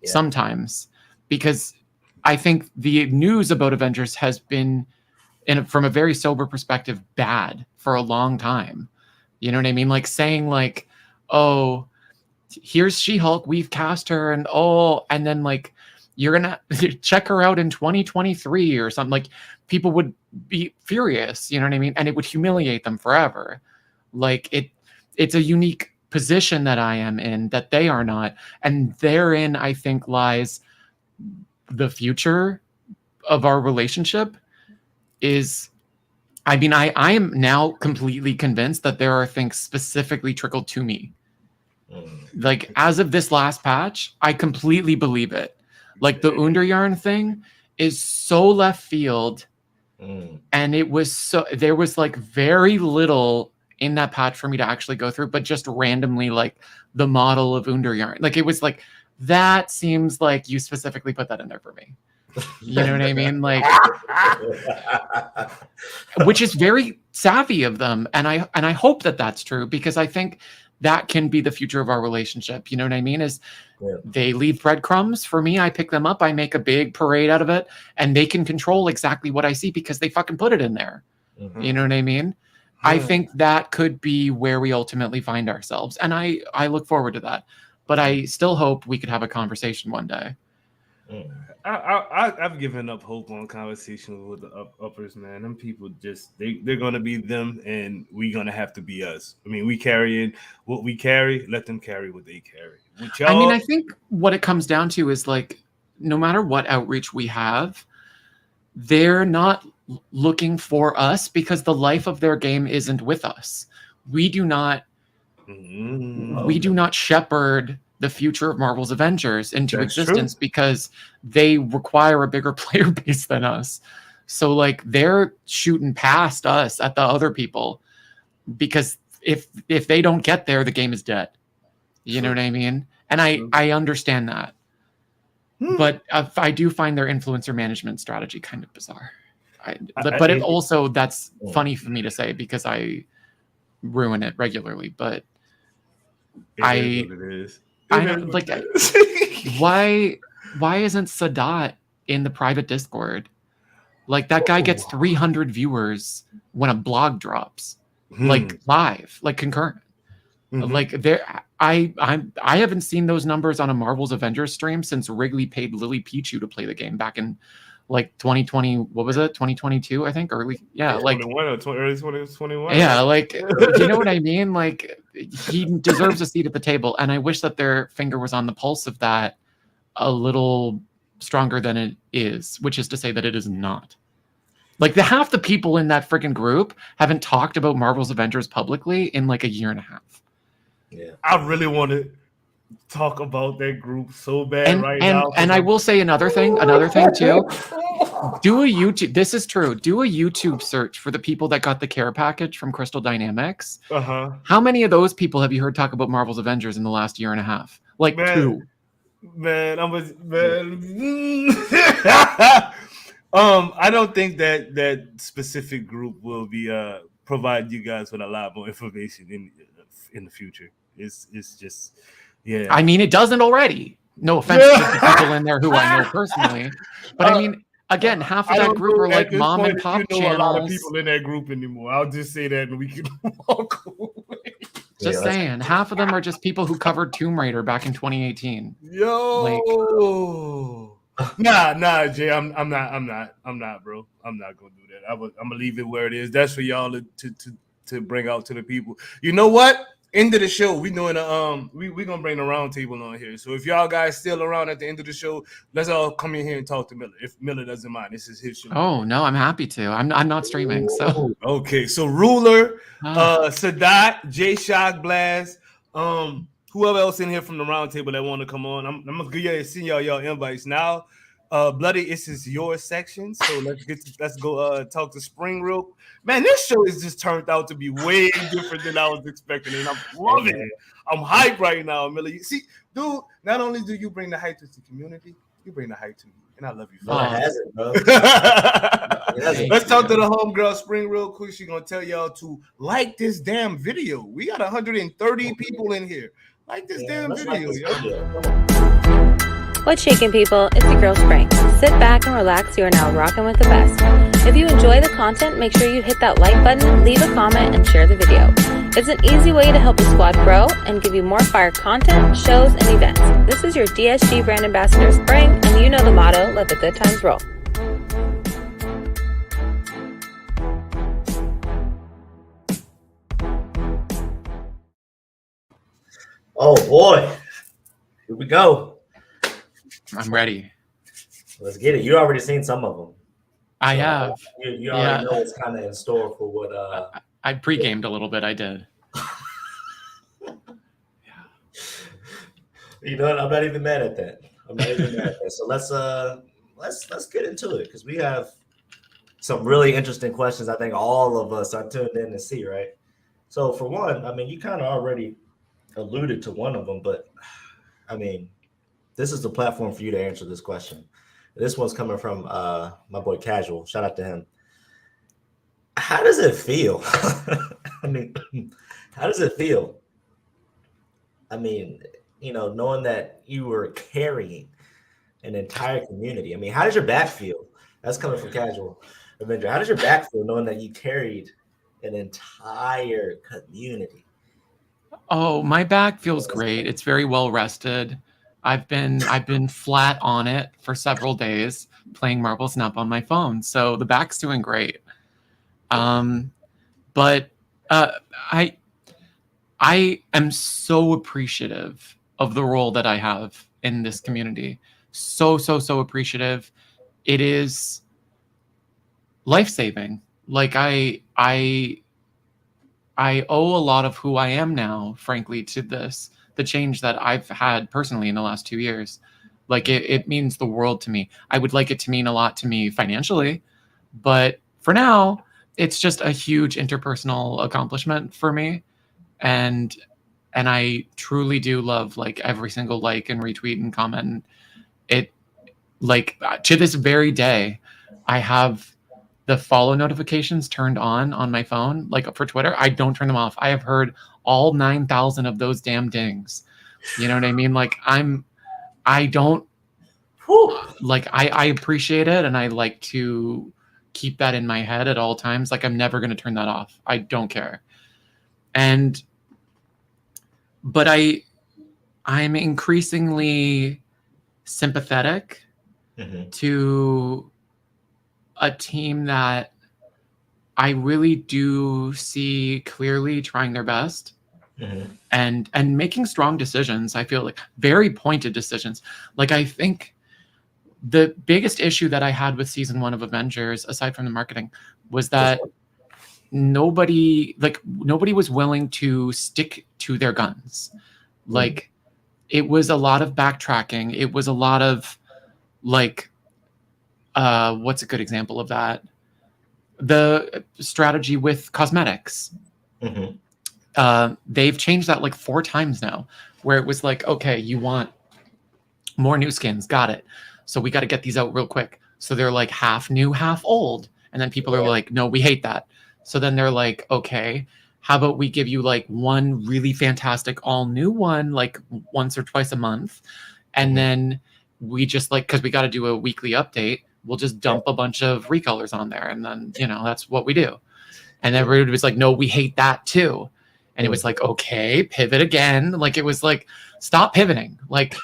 Yeah. Sometimes, because I think the news about Avengers has been, from a very sober perspective, bad for a long time. You know what I mean? Like saying like, oh, here's She-Hulk, we've cast her, and then like, you're gonna check her out in 2023 or something. Like, people would be furious, you know what I mean? And it would humiliate them forever. Like, it's a unique position that I am in that they are not. And therein, I think, lies the future of our relationship. I am now completely convinced that there are things specifically trickled to me. Like, as of this last patch, I completely believe it. Like, the Underjarn thing is so left field. And there was like very little in that patch for me to actually go through, but just randomly, like, the model of Underjarn. Like, it was like, that seems like you specifically put that in there for me. You know what I mean? Like, which is very savvy of them. And I hope that that's true, because I think that can be the future of our relationship. You know what I mean? They leave breadcrumbs for me. I pick them up. I make a big parade out of it, and they can control exactly what I see because they fucking put it in there. Mm-hmm. You know what I mean? I think that could be where we ultimately find ourselves. And I look forward to that, but I still hope we could have a conversation one day. I've given up hope on conversations with the uppers, man. Them people just they're gonna be them, and we're gonna have to be us. I mean, we carrying what we carry. Let them carry what they carry. I mean, I think what it comes down to is, like, no matter what outreach we have, they're not looking for us because the life of their game isn't with us. We do not shepherd the future of Marvel's Avengers into existence because they require a bigger player base than us. So, like, they're shooting past us at the other people, because if they don't get there, the game is dead. You know what I mean? And I understand that. But I do find their influencer management strategy kind of bizarre. Also, that's funny for me to say because I ruin it regularly. But I don't like. Why isn't Sadat in the private Discord? Like, that guy gets 300 viewers when a blog drops, like live, like concurrent. Like, I haven't seen those numbers on a Marvel's Avengers stream since Wrigley paid Lily Pichu to play the game back in like 2020. What was it? 2022, I think. Early 21 or early 2021. Yeah, like, you know what I mean? Like, he deserves a seat at the table, and I wish that their finger was on the pulse of that a little stronger than it is, which is to say that it is not. Like, half the people in that freaking group haven't talked about Marvel's Avengers publicly in like a year and a half. Yeah, I really want to talk about that group so bad now. And I will say another thing too. This is true. Do a YouTube search for the people that got the care package from Crystal Dynamics. How many of those people have you heard talk about Marvel's Avengers in the last year and a half? Like, two. Man, I don't think that specific group will be provide you guys with a lot more information in the future. It's just, yeah. I mean, it doesn't already. No offense to the people in there who I know personally, but I mean, again, half of that group are like mom and pop channels. A lot of people in that group anymore. I'll just say that, and we can walk away. Just saying, half of them are just people who covered Tomb Raider back in 2018. Nah, Jay, I'm not, bro. I'm not gonna do that. I'm gonna leave it where it is. That's for y'all to bring out to the people. You know what? End of the show, we doing we gonna bring the round table on here. So if y'all guys still around at the end of the show, let's all come in here and talk to Miller. If Miller doesn't mind, this is his show. Oh no, I'm happy to. I'm not streaming. So okay. So Ruler, Sadat, J Shock Blast, whoever else in here from the round table that want to come on, I'm gonna send y'all invites now. Bloody, this is your section, so let's go talk to Spring real. Man, this show is just turned out to be way different than I was expecting, and I'm loving it. I'm hyped right now, Miller. You see, dude, not only do you bring the hype to the community, you bring the hype to me, and I love you. No, it hasn't, bro. Let's talk to the homegirl Spring real quick. She's gonna tell y'all to like this damn video. We got 130 people in here. Like this damn video, What's shaking, people? It's your girl Spring. Sit back and relax. You are now rocking with the best. If you enjoy the content, make sure you hit that like button, leave a comment, and share the video. It's an easy way to help the squad grow and give you more fire content, shows, and events. This is your DSG brand ambassador Spring, and you know the motto, let the good times roll. Oh boy, here we go. I'm ready. Let's get it. You already seen some of them. I have. You already know what's kind of in store for what. I pre-gamed a little bit. I did. You know what? I'm not even mad at that. So let's get into it because we have some really interesting questions. I think all of us are tuned in to see, right? So for one, I mean, you kind of already alluded to one of them, but I mean, this is the platform for you to answer this question. This one's coming from my boy Casual. Shout out to him. How does it feel? I mean, how does it feel? I mean, you know, knowing that you were carrying an entire community. I mean, how does your back feel? That's coming from Casual Avenger. How does your back feel knowing that you carried an entire community? Oh, my back feels great. It's very well rested. I've been flat on it for several days playing Marble Snap on my phone, so the back's doing great. But I am so appreciative of the role that I have in this community. So appreciative. It is life-saving. Like I owe a lot of who I am now, frankly, to this. The change that I've had personally in the last 2 years. Like it means the world to me. I would like it to mean a lot to me financially, but for now, it's just a huge interpersonal accomplishment for me. And I truly do love like every single like and retweet and comment. It like to this very day, I have the follow notifications turned on my phone, like for Twitter. I don't turn them off. I have heard all 9,000 of those damn dings. You know what I mean? Like I appreciate it. And I like to keep that in my head at all times. Like I'm never going to turn that off. I don't care. But I'm increasingly sympathetic to a team that I really do see clearly trying their best and making strong decisions. I feel like very pointed decisions. Like I think the biggest issue that I had with season 1 of Avengers, aside from the marketing, was that nobody was willing to stick to their guns. Like it was a lot of backtracking. It was a lot of like, what's a good example of that? The strategy with cosmetics. They've changed that like 4 times now, where it was like, okay, you want more new skins. Got it. So we got to get these out real quick. So they're like half new, half old. And then people are like, no, we hate that. So then they're like, okay, how about we give you like one really fantastic all new one, like once or twice a month. And then we just like, cause we got to do a weekly update. We'll just dump a bunch of recolors on there. And then, you know, that's what we do. And everybody was like, no, we hate that too. And it was like, okay, pivot again. Like, it was like, stop pivoting. Like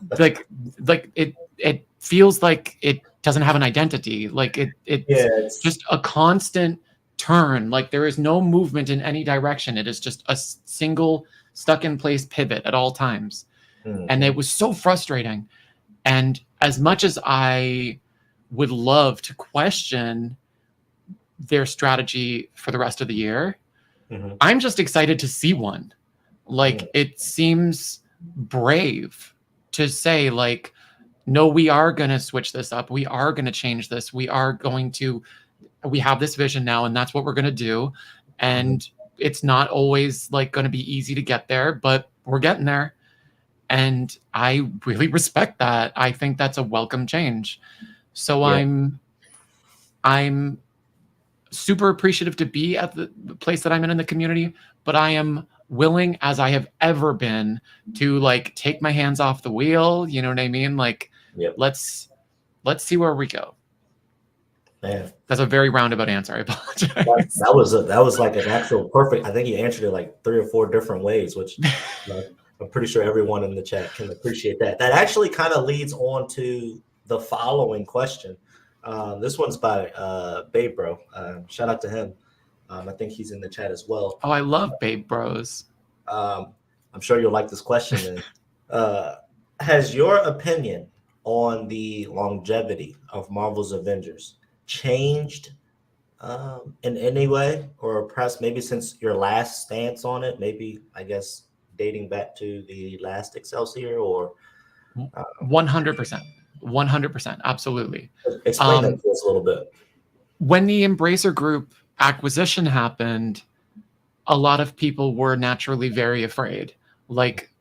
it feels like it doesn't have an identity. Like it's just a constant turn. Like there is no movement in any direction. It is just a single stuck in place pivot at all times. And it was so frustrating. And as much as I would love to question their strategy for the rest of the year, I'm just excited to see one. Like it seems brave to say like, no, we are going to switch this up. We are going to change this. We have this vision now, and that's what we're going to do. And it's not always like going to be easy to get there, but we're getting there. And I really respect that. I think that's a welcome change. So I'm super appreciative to be at the place that I'm in the community, but I am willing, as I have ever been, to like take my hands off the wheel. You know what I mean? Like, let's see where we go. Man, that's a very roundabout answer. I apologize. That was like an actual perfect. I think you answered it like 3 or 4 different ways, which I'm pretty sure everyone in the chat can appreciate that. That actually kind of leads on to the following question. This one's by Babe Bro. Shout out to him. I think he's in the chat as well. Oh, I love Babe Bros. I'm sure you'll like this question. Has your opinion on the longevity of Marvel's Avengers changed in any way, or perhaps maybe since your last stance on it, maybe I guess dating back to the last Excelsior, or 100%, absolutely. Explain that to us a little bit. When the Embracer Group acquisition happened, a lot of people were naturally very afraid, like,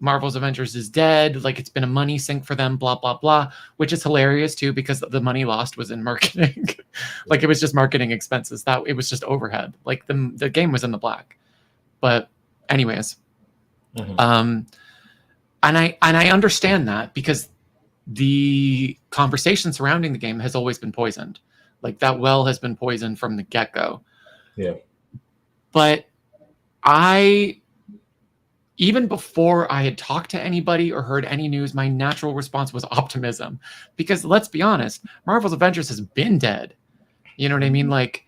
Marvel's Avengers is dead. Like, it's been a money sink for them, blah, blah, blah, which is hilarious too, because the money lost was in marketing. Like, it was just marketing expenses. That it was just overhead. Like, the game was in the black. But anyways, and I understand that, because the conversation surrounding the game has always been poisoned. Like, that well has been poisoned from the get-go. Yeah. But even before I had talked to anybody or heard any news, my natural response was optimism. Because let's be honest, Marvel's Avengers has been dead. You know what I mean? Like,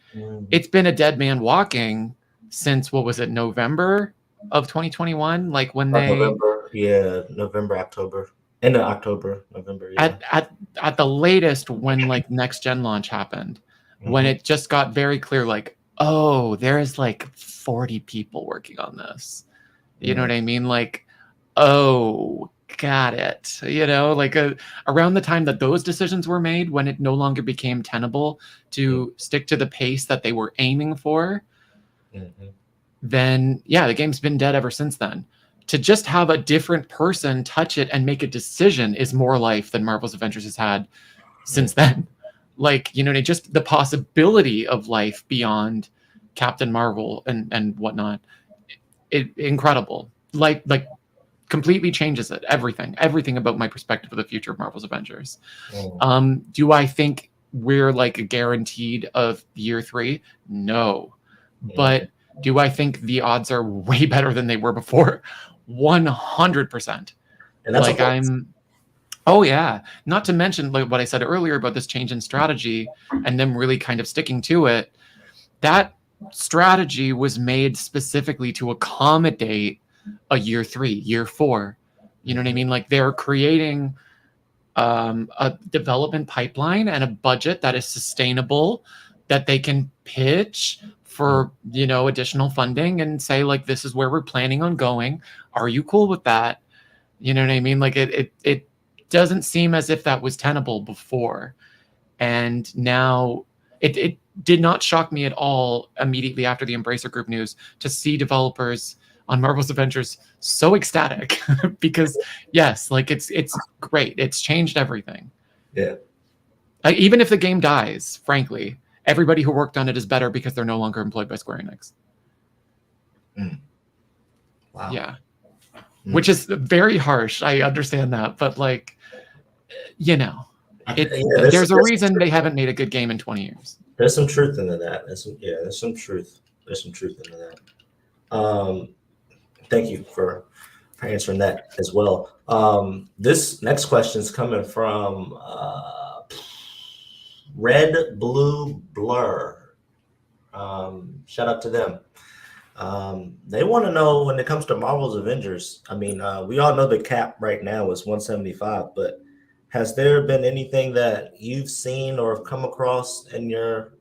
it's been a dead man walking since, what was it, November of 2021? Like, when November, October. End of October, November. Yeah. At the latest, when like next gen launch happened, when it just got very clear, like, oh, there's like 40 people working on this. You know what I mean? Like, oh, got it. You know, like around the time that those decisions were made, when it no longer became tenable to stick to the pace that they were aiming for, then yeah, the game's been dead ever since then. To just have a different person touch it and make a decision is more life than Marvel's Avengers has had since then. Like, you know, just the possibility of life beyond Captain Marvel and whatnot. Incredible. Like completely changes it. Everything about my perspective of the future of Marvel's Avengers. Do I think we're like guaranteed of year 3? No. But do I think the odds are way better than they were before? 100%. And that's like oh yeah. Not to mention like what I said earlier about this change in strategy and them really kind of sticking to it. That strategy was made specifically to accommodate a year 3, year 4. You know what I mean? Like, they're creating a development pipeline and a budget that is sustainable, that they can pitch for, you know, additional funding and say, like, this is where we're planning on going. Are you cool with that? You know what I mean? Like, it doesn't seem as if that was tenable before. And now it did not shock me at all immediately after the Embracer Group news to see developers on Marvel's Avengers so ecstatic because yes, like it's great. It's changed everything. Yeah. Like, even if the game dies, frankly, everybody who worked on it is better because they're no longer employed by Square Enix. Wow. Yeah. Which is very harsh. I understand that, but like, you know, there's a reason they haven't made a good game in 20 years. There's some truth into that. There's some truth into that. Thank you for answering that as well. This next question is coming from Red Blue Blur. Shout out to them. They want to know, when it comes to Marvel's Avengers, I mean, we all know the cap right now is 175, but has there been anything that you've seen or have come across in your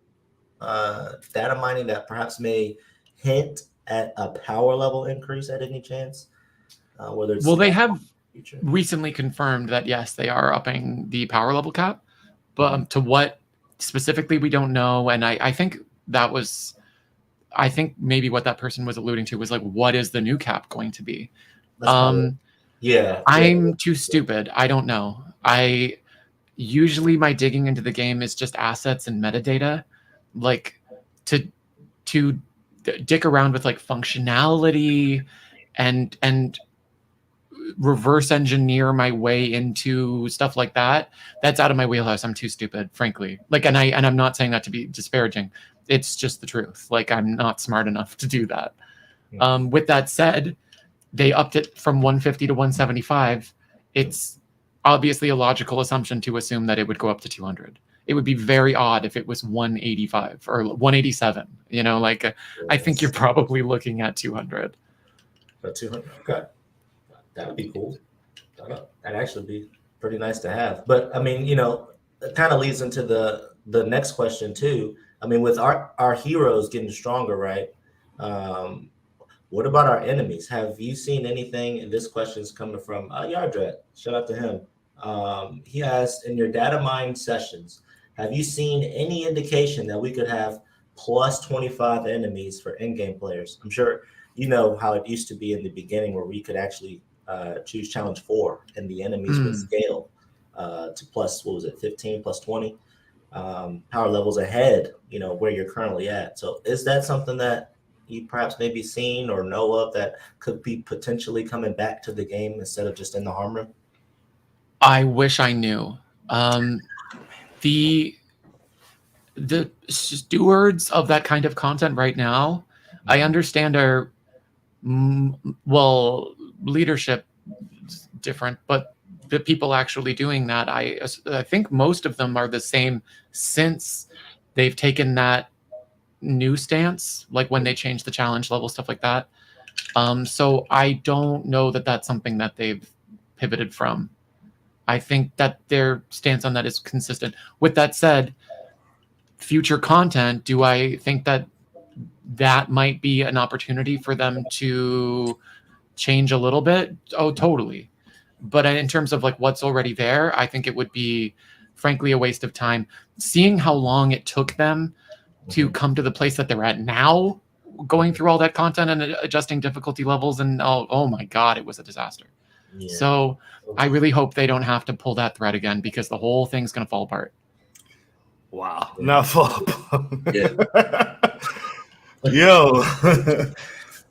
data mining that perhaps may hint at a power level increase at any chance? Well, they have recently confirmed that yes, they are upping the power level cap, but to what specifically we don't know. And I think that was, I think maybe what that person was alluding to was like, what is the new cap going to be? Yeah. I'm too stupid. I don't know. I usually my digging into the game is just assets and metadata, like to dick around with like functionality and reverse engineer my way into stuff like that. That's out of my wheelhouse. I'm too stupid, frankly. Like, and I'm not saying that to be disparaging. It's just the truth. Like, I'm not smart enough to do that. With that said, they upped it from 150 to 175. It's obviously a logical assumption to assume that it would go up to 200. It would be very odd if it was 185 or 187. You know, like I think you're probably looking at 200. 200. Okay. That would be cool. That'd actually be pretty nice to have. But I mean, you know, it kind of leads into the next question too. I mean, with our heroes getting stronger, right? What about our enemies? Have you seen anything? And this question is coming from Yardred. Shout out to him. He asked, in your data mine sessions, have you seen any indication that we could have plus 25 enemies for in-game players? I'm sure you know how it used to be in the beginning where we could actually choose challenge 4 and the enemies would scale to plus, what was it, 15 plus 20 power levels ahead, you know, where you're currently at. So is that something that you perhaps maybe seen or know of that could be potentially coming back to the game instead of just in the harm room? I wish I knew. The stewards of that kind of content right now, I understand are, well, leadership is different, but the people actually doing that, I think most of them are the same since they've taken that new stance, like when they changed the challenge level, stuff like that. So I don't know that that's something that they've pivoted from. I think that their stance on that is consistent. With that said, future content, do I think that that might be an opportunity for them to change a little bit? Oh, totally. But in terms of like what's already there, I think it would be, frankly, a waste of time. Seeing how long it took them to come to the place that they're at now, going through all that content and adjusting difficulty levels, and oh my God, it was a disaster. Yeah. So I really hope they don't have to pull that thread again, because the whole thing's going to fall apart. Wow. Not fall apart. Yo,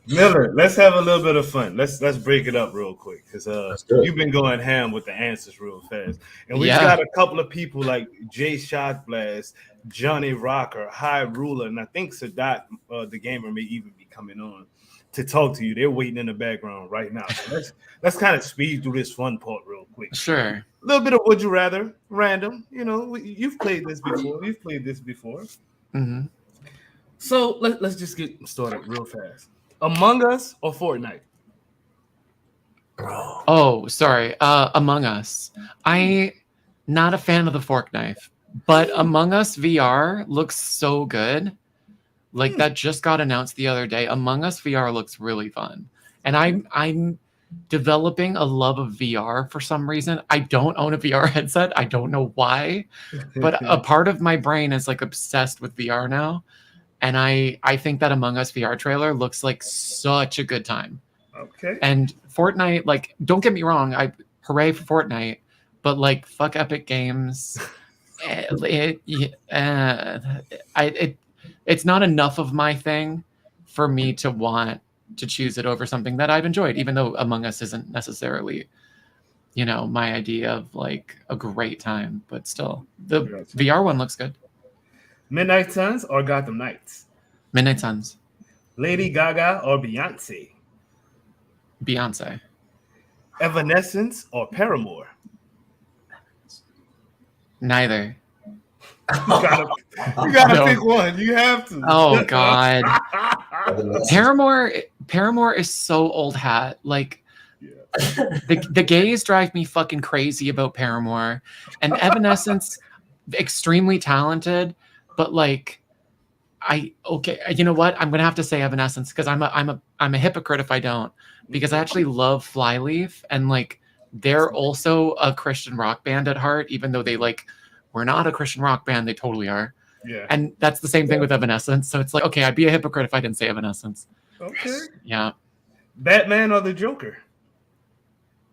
Miller, let's have a little bit of fun. Let's break it up real quick, because you've been going ham with the answers real fast. And we've got a couple of people like Jay Shotblast, Johnny Rocker, High Ruler, and I think Sadat, the gamer, may even be coming on to talk to you. They're waiting in the background right now. So let's kind of speed through this fun part real quick. Sure. A little bit of would you rather, random. You know, you've played this before. Mm-hmm. So let's just get started real fast. Among Us or Fortnite? Oh, sorry. Among Us. I'm not a fan of the fork knife, but Among Us VR looks so good. Like that just got announced the other day. Among Us VR looks really fun. And I'm developing a love of VR for some reason. I don't own a VR headset. I don't know why, but a part of my brain is like obsessed with VR now. And I think that Among Us VR trailer looks like such a good time. Okay. And Fortnite, like, don't get me wrong, hooray for Fortnite, but like, fuck Epic Games. It's not enough of my thing for me to want to choose it over something that I've enjoyed, even though Among Us isn't necessarily, you know, my idea of like a great time, but still, the VR one looks good. Midnight Suns or Gotham Knights? Midnight Suns. Lady Gaga or Beyonce? Beyonce. Evanescence or Paramore? Neither. You gotta pick one. You have to. Oh God. Paramore is so old hat. Like the gays drive me fucking crazy about Paramore, and Evanescence, extremely talented, but like you know what? I'm gonna have to say Evanescence, because I'm a hypocrite if I don't, because I actually love Flyleaf, and like they're also a Christian rock band at heart, even though we're not a Christian rock band. They totally are. Yeah. And that's the same thing with Evanescence. So it's like, okay, I'd be a hypocrite if I didn't say Evanescence. Okay. Yeah. Batman or the Joker?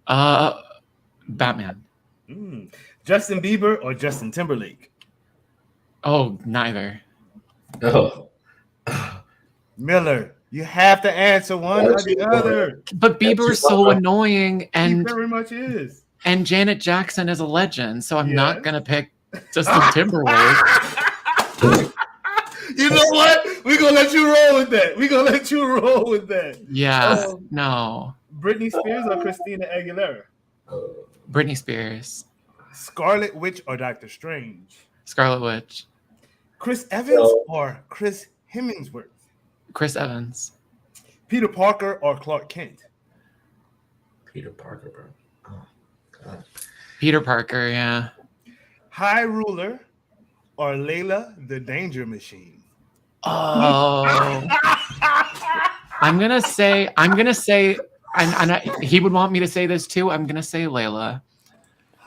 Batman. Justin Bieber or Justin Timberlake? Oh, neither. Oh. Miller, you have to answer one or the other. But Bieber is so annoying, and He very much is. And Janet Jackson is a legend, so I'm not gonna pick Justin Timberlake. You know what? We're gonna let you roll with that. Yeah, no. Britney Spears or Christina Aguilera? Britney Spears. Scarlet Witch or Doctor Strange? Scarlet Witch. Chris Evans or Chris Hemsworth? Chris Evans. Peter Parker or Clark Kent? Peter Parker, bro. Oh, God. Peter Parker, yeah. High Ruler or Layla the Danger Machine? Oh. I'm gonna say, he would want me to say this too. I'm gonna say Layla,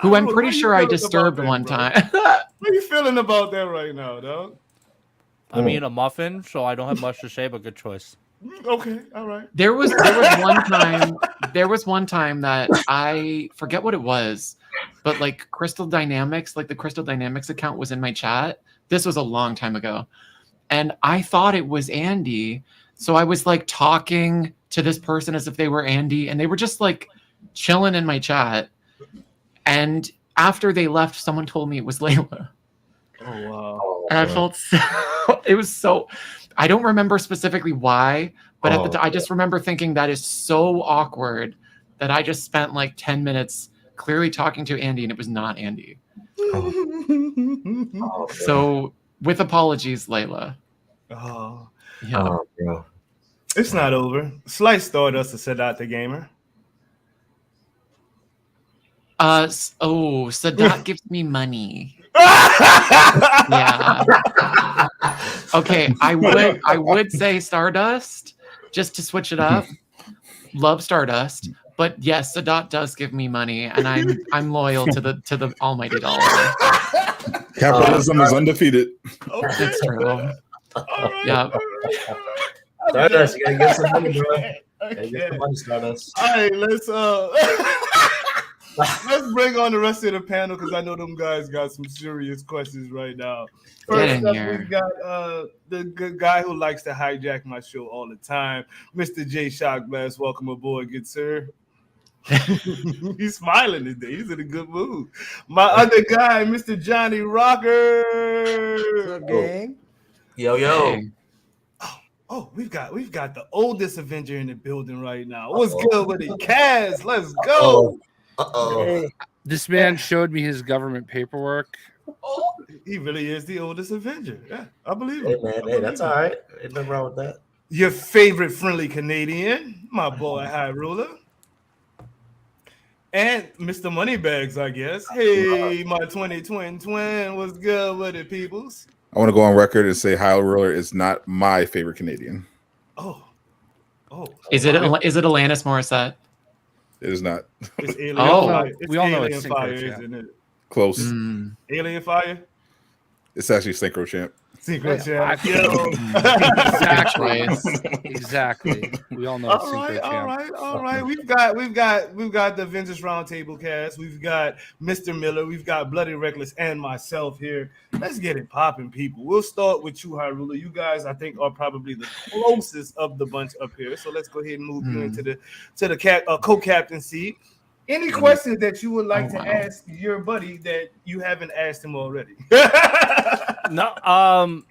who I'm pretty sure I disturbed one time. What are you feeling about that right now, dog? I'm eating a muffin, so I don't have much to say, but good choice. Okay, all right. There was one time that I forget what it was, but like Crystal Dynamics, like the Crystal Dynamics account was in my chat. This was a long time ago. And I thought it was Andy. So I was like talking to this person as if they were Andy, and they were just like chilling in my chat. And after they left, someone told me it was Layla. Oh, wow. And I felt it was so, I don't remember specifically why, but at the time, I just remember thinking that is so awkward that I just spent like 10 minutes clearly talking to Andy, and it was not Andy. So with apologies, Layla. Oh, yeah. Bro. It's not over. Slice Stardust to set out the gamer. Sadat gives me money. Yeah. Okay, I would say Stardust just to switch it up. Love Stardust, but yes, Sadat does give me money, and I'm loyal to the almighty dollar. Capitalism is undefeated. Okay. That's true. Right. Yeah. Stardust, you gotta get some money, bro. Okay. Gotta get some money, Stardust. All right, let's bring on the rest of the panel because I know them guys got some serious questions right now. First up, we've got the good guy who likes to hijack my show all the time, Mr. J Shockblast. Welcome aboard, good sir. He's smiling today. He's in a good mood. My other guy, Mr. Johnny Rocker. What's up, gang? Yo. Hey. Oh, we've got the oldest Avenger in the building right now. What's good with it, Kaz? Let's go. Uh-oh. This man showed me his government paperwork. He really is the oldest Avenger. Yeah, I believe Hey, it. man. Hey, that's all right. Ain't nothing wrong with that. Your favorite friendly Canadian, my boy High Ruler. And Mr. Moneybags, I guess. Hey, my 20 twin. What's good with it, peoples? I want to go on record and say High Roller is not my favorite Canadian. Oh. Is it Alanis Morissette? It is not. It's Alien Fire. It's We all know Alien it's Fire, Synchro, yeah. isn't it? Close. Alien Fire? It's actually Synchro Champ. Secret Yeah, Champ. Yo. Exactly. We all know. All right. We've got the Avengers Roundtable cast. We've got Mr. Miller. We've got Bloody Reckless and myself here. Let's get it popping, people. We'll start with you, Hyrule. You guys, I think, are probably the closest of the bunch up here. So let's go ahead and move you into the co-captain seat. Any questions that you would like to ask your buddy that you haven't asked him already? No.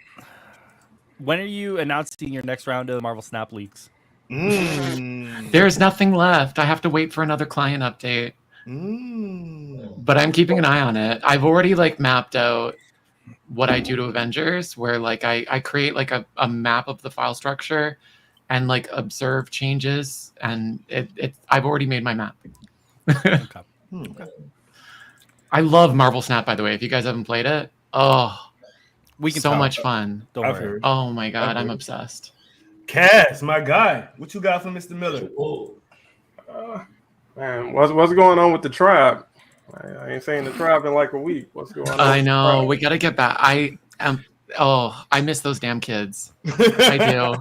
When are you announcing your next round of Marvel Snap leaks? There's nothing left. I have to wait for another client update. But I'm keeping an eye on it. I've already mapped out what I do to Avengers, where I create a map of the file structure and observe changes, and I've already made my map. Okay. I love Marvel Snap, by the way. If you guys haven't played it, We can so talk. much fun. Don't I've worry. heard. Oh my god, I'm obsessed. Cass, my guy. What you got for Mr. Miller? Man, what's going on with the tribe? I ain't seen the tribe in like a week. What's going on? I know. We got to get back. I am. Oh, I miss those damn kids. I do.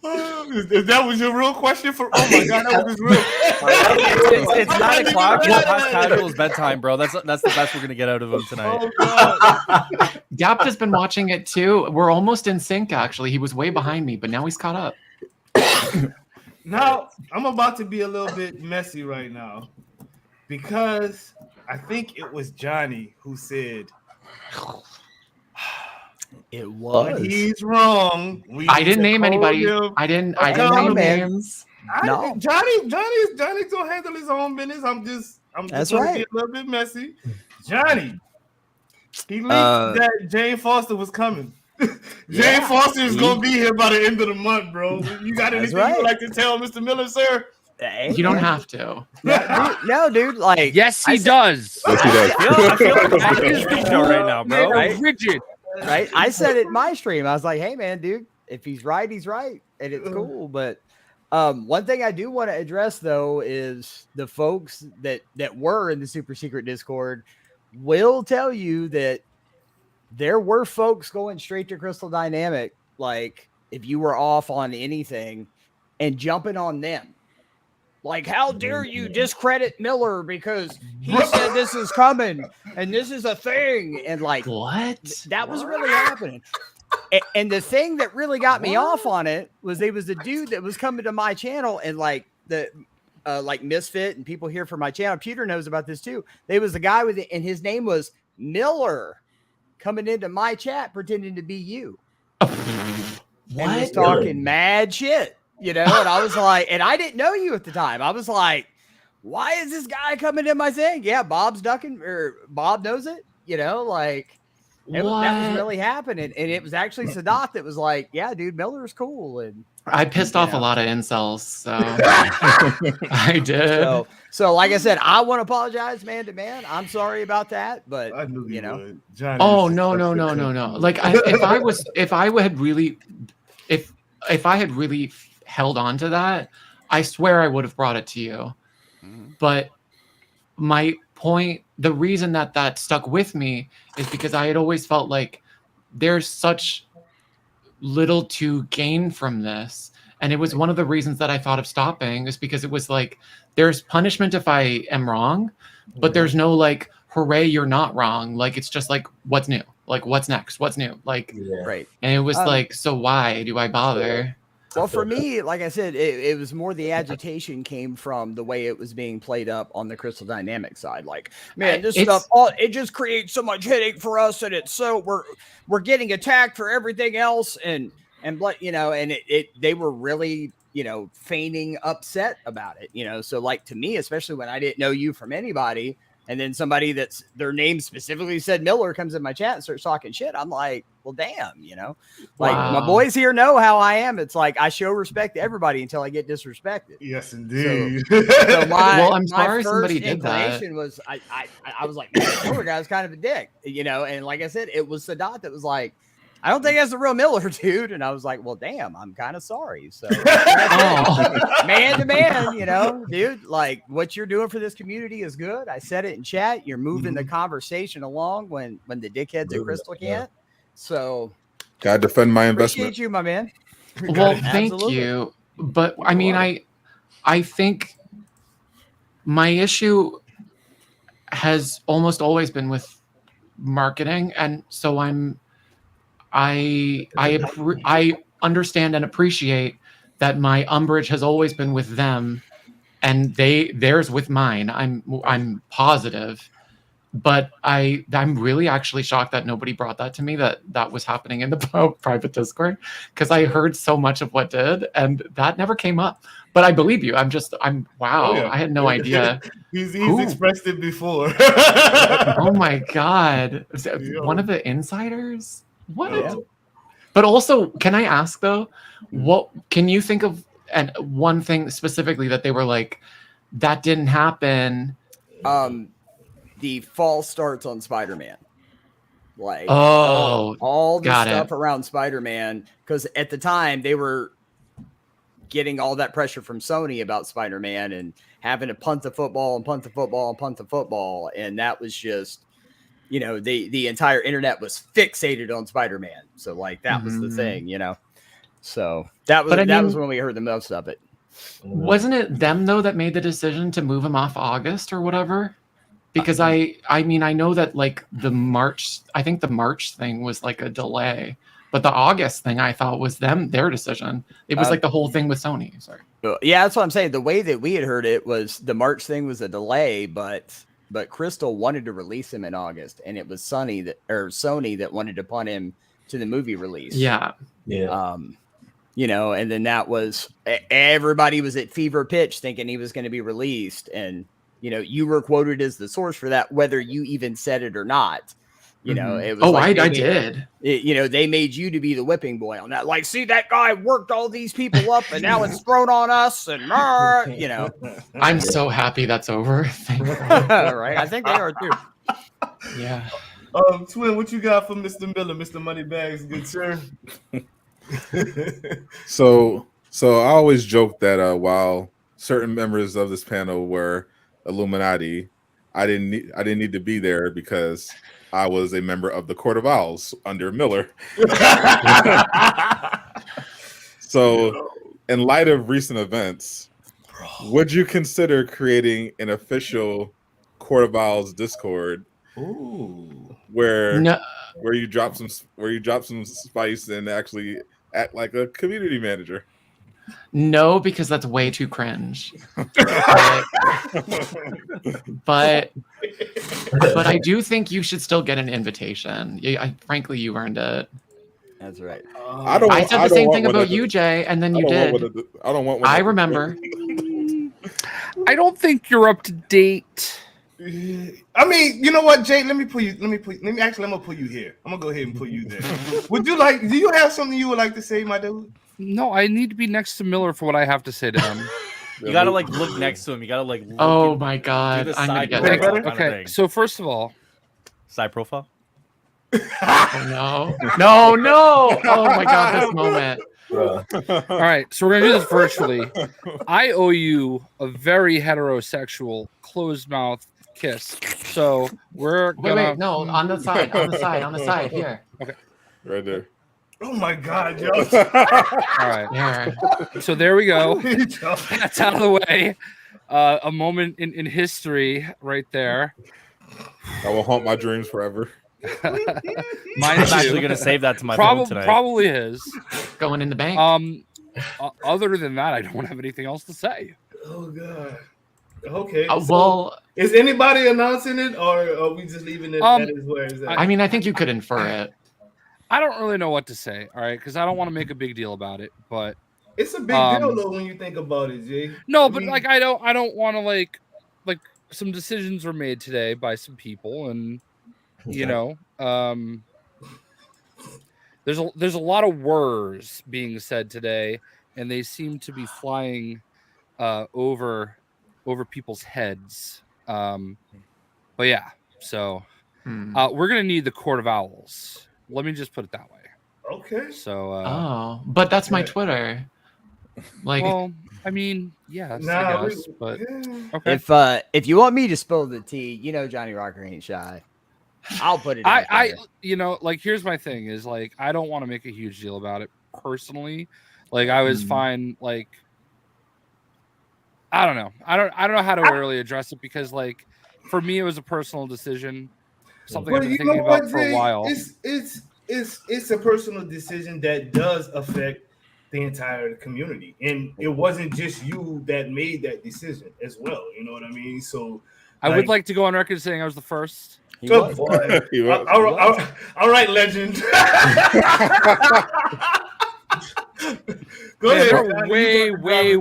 If that was your real question for, oh my god, that was real. It's 9 o'clock. It's past casual's bedtime, bro. That's the best we're gonna get out of him tonight. Oh, Dapt has been watching it too. We're almost in sync, actually. He was way behind me, but now he's caught up. now I'm about to be a little bit messy right now because I think it was Johnny who said It was. when he's wrong. I didn't name anybody. I didn't name names. No. Johnny's gonna handle his own business. I'm just That's gonna right. be a little bit messy. Johnny, he leaked Uh, that Jane Foster was coming. Jane Foster is gonna be here by the end of the month, bro. You got anything right. you'd like to tell Mr. Miller, sir? Hey, You don't have to. no, dude. Like, Yes, he does. Yes, he does. I feel like that is the show right now, bro. Right? Rigid. right? I said it in my stream. I was like, "Hey, man, dude, if he's right, he's right, and it's cool." But one thing I do want to address though is the folks that were in the super secret Discord will tell you that there were folks going straight to Crystal Dynamic, like if you were off on anything, and jumping on them. Like, how dare you discredit Miller because he said this is coming and this is a thing, and like What? that was really happening. And the thing that really got me off on it was there was a dude that was coming to my channel, and like the like Misfit and people here from my channel, Peter knows about this too. There was a guy with it, and his name was Miller, coming into my chat pretending to be you. And was talking mad shit, you know, and I was like, and I didn't know you at the time. I was like, why is this guy coming in my thing? Yeah, Bob's ducking, or Bob knows it, you know, like that was really happening. And it was actually Sadat that was like, yeah, dude, Miller's cool. And I pissed off a lot of incels, so I did. So like I said, I want to apologize man to man. I'm sorry about that, but I knew you know. would. Johnny Oh is no. Like if I had really held on to that, I swear I would have brought it to you. But my point, the reason that stuck with me is because I had always felt like there's such little to gain from this. And it was one of the reasons that I thought of stopping, is because it was like, there's punishment if I am wrong, but there's no like, hooray, you're not wrong. Like, it's just like, what's new? Like, what's next? What's new? Like, right. And it was like, so why do I bother? Well, for me, like I said, it was more the agitation came from the way it was being played up on the Crystal Dynamics side. Like, man, this stuff, it just creates so much headache for us, and it's so we're getting attacked for everything else, and you know, and they were really, you know, feigning upset about it, you know. So like to me, especially when I didn't know you from anybody, and then somebody that's their name specifically said Miller comes in my chat and starts talking shit, I'm like, well, damn, you know, like my boys here know how I am. It's like I show respect to everybody until I get disrespected. Yes, indeed. So I'm my sorry first somebody did that. inclination was I was like, man, Miller guy's kind of a dick, you know. And like I said, it was Sadat that was like, I don't think that's the real Miller, dude. And I was like, well, damn, I'm kind of sorry. So man to man, you know, dude, like what you're doing for this community is good. I said it in chat. You're moving the conversation along when the dickheads at Crystal can't. So Gotta defend my investment. appreciate you, my man. Well, thank you. But I mean, I think my issue has almost always been with marketing. And so I understand and appreciate that my umbrage has always been with them, and theirs with mine. I'm positive, but I'm really actually shocked that nobody brought that to me, that was happening in the private Discord, because I heard so much of what did, and that never came up. But I believe you. Wow. I had no idea. He's expressed it before. Oh my God. One of the insiders? What? Yeah. But also, can I ask though, what can you think of one thing specifically that they were like, that didn't happen? The false starts on Spider-Man. Like all the stuff around Spider-Man, because at the time they were getting all that pressure from Sony about Spider-Man and having to punt the football and punt the football and punt the football. And that was just, the entire internet was fixated on Spider-Man. So like that was the thing, So that was when we heard the most of it. Wasn't it them though that made the decision to move him off August or whatever? Because I know that like the March thing was like a delay, but the August thing I thought was their decision. It was like the whole thing with Sony. Sorry. Yeah, that's what I'm saying. The way that we had heard it was the March thing was a delay, but Crystal wanted to release him in August, and it was Sony that wanted to punt him to the movie release. Yeah. And then that was everybody was at fever pitch thinking he was going to be released, and you were quoted as the source for that, whether you even said it or not. It was I did. They made you to be the whipping boy on that. Like, see, that guy worked all these people up, and now it's thrown on us. And I'm so happy that's over. Right? I think they are too. Yeah. Twin, what you got for Mr. Miller, Mr. Moneybags, good sir? So I always joke that while certain members of this panel were Illuminati, I didn't need to be there because I was a member of the Court of Owls under Miller. So, in light of recent events, would you consider creating an official Court of Owls Discord? Ooh. Where you drop some spice and actually act like a community manager? No, because that's way too cringe. but I do think you should still get an invitation. Frankly, you earned it. That's right. I said the same thing about you, Jay, and then you did. I don't want one. I remember. I don't think you're up to date. I mean, you know what, Jay? I'm gonna pull you here. I'm gonna go ahead and put you there. Do you have something you would like to say, my dude? No, I need to be next to Miller for what I have to say to him. You gotta like look next to him. You gotta like. Oh my god! Do the I'm gonna side get profile that. kind of Okay, thing. so first of all, Side profile. Oh, no! Oh my god! This moment. all right, so we're gonna do this virtually. I owe you a very heterosexual, closed mouth kiss. So we're gonna. Wait, no, on the side, here. Okay, Right there. Oh my god, yo! all right. Yeah. So there we go. That's out of the way. A moment in history, right there. I will haunt my dreams forever. Mine I'm is actually gonna save that to my phone tonight. Probably is. Going in the bank. Other than that, I don't have anything else to say. Oh god. Okay. Is anybody announcing it, or are we just leaving it that is where it's at? I mean, I think you could infer it. I don't really know what to say, all right, because I don't want to make a big deal about it, but it's a big deal though when you think about it, Jay. No, but like I don't want to like some decisions were made today by some people, and there's a lot of words being said today, and they seem to be flying over people's heads. But yeah, so we're gonna need the Court of Owls. Let me just put it that way. Okay. So. But that's my Twitter. Like. Well, I mean, yes, I guess, but okay. If you want me to spill the tea, Johnny Rocker ain't shy. I'll put it. Like here's my thing is like I don't want to make a huge deal about it personally. Like I was fine. Like I don't know. I don't know how to really address it because like for me it was a personal decision. Something I've been thinking about for a while. It's a personal decision that does affect the entire community, and it wasn't just you that made that decision as well. You know what I mean? So I would like to go on record saying I was the first. All right, legend. Go ahead. There are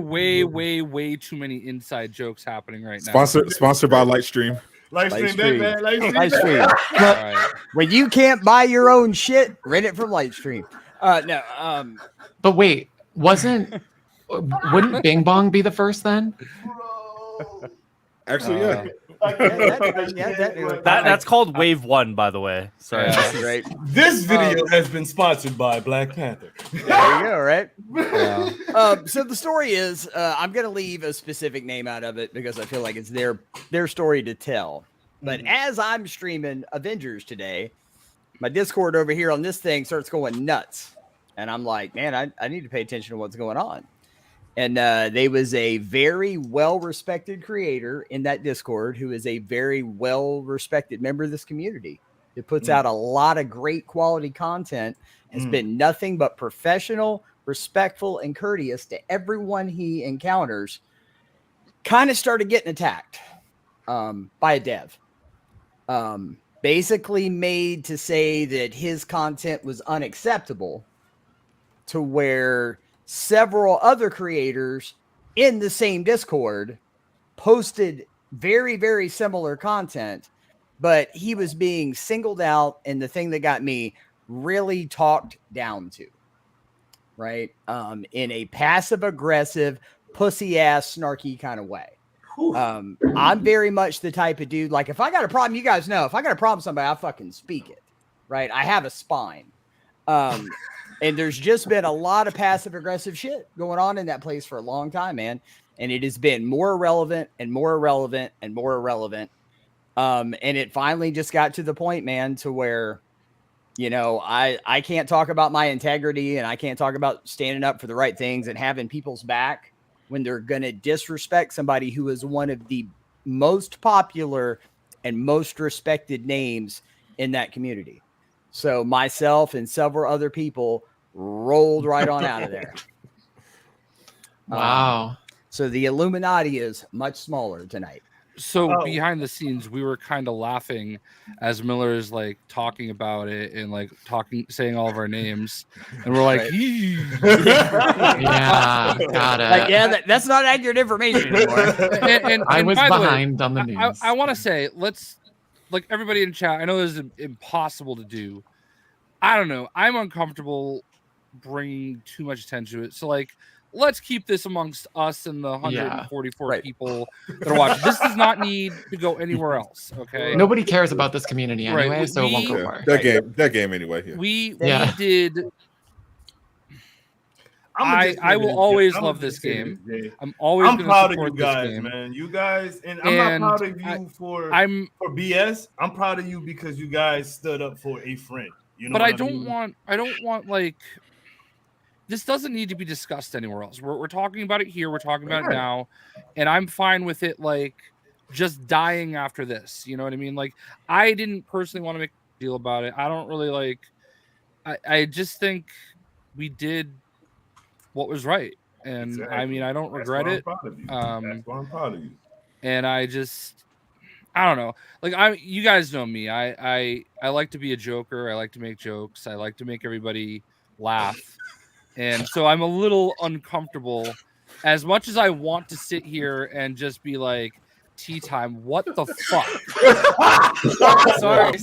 way too many inside jokes happening right now. Sponsored by Lightstream. Lightstream. Right. When you can't buy your own shit, rent it from Lightstream. No. But wait, wouldn't Bing Bong be the first then? Actually, yeah. That's called Wave 1, by the way. Sorry. Yeah. Right. This video has been sponsored by Black Panther. There you go, right? Yeah. So the story is, I'm gonna leave a specific name out of it because I feel like it's their story to tell. But as I'm streaming Avengers today, my Discord over here on this thing starts going nuts, and I'm like, man, I need to pay attention to what's going on. And they was a very well-respected creator in that Discord who is a very well-respected member of this community. It puts out a lot of great quality content. Has been nothing but professional, respectful, and courteous to everyone he encounters. Kind of started getting attacked by a dev. Basically made to say that his content was unacceptable, to where several other creators in the same Discord posted very, very similar content, but he was being singled out, and the thing that got me really talked down to, right? In a passive aggressive, pussy ass, snarky kind of way. I'm very much the type of dude, like, if I got a problem, you guys know, if I got a problem with somebody, I fucking speak it, right? I have a spine. And there's just been a lot of passive aggressive shit going on in that place for a long time, man. And it has been more irrelevant and more irrelevant and more irrelevant. And it finally just got to the point, man, to where, you know, I can't talk about my integrity, and I can't talk about standing up for the right things and having people's back when they're going to disrespect somebody who is one of the most popular and most respected names in that community. So myself and several other people rolled right on out of there. Wow. So the Illuminati is much smaller tonight. So behind the scenes, we were kind of laughing as Miller is like talking about it and like saying all of our names, and we're like, Yeah, got it. Like, yeah, that's not accurate information anymore. and I was by the way, behind on the news. I want to say, let's, like, everybody in chat, I know this is impossible to do. I don't know. I'm uncomfortable bringing too much attention to it. So, like, let's keep this amongst us and the 144 people that are watching. This does not need to go anywhere else. Okay. Nobody cares about this community anyway, so it won't go far. That game anyway. Yeah. We did. I will always love this game. I'm proud of you guys, man. You guys, and I'm not proud of you for BS. I'm proud of you because you guys stood up for a friend. You know, but I don't want like, this doesn't need to be discussed anywhere else. We're talking about it here. We're talking about it now, and I'm fine with it. Like, just dying after this. You know what I mean? Like, I didn't personally want to make a deal about it. I don't really like. I just think we did what was right, and exactly. I mean, I don't regret it. That's why I'm proud of you. And I don't know. Like, you guys know me. I like to be a joker. I like to make jokes. I like to make everybody laugh. And so I'm a little uncomfortable. As much as I want to sit here and just be like, tea time, what the fuck? sorry.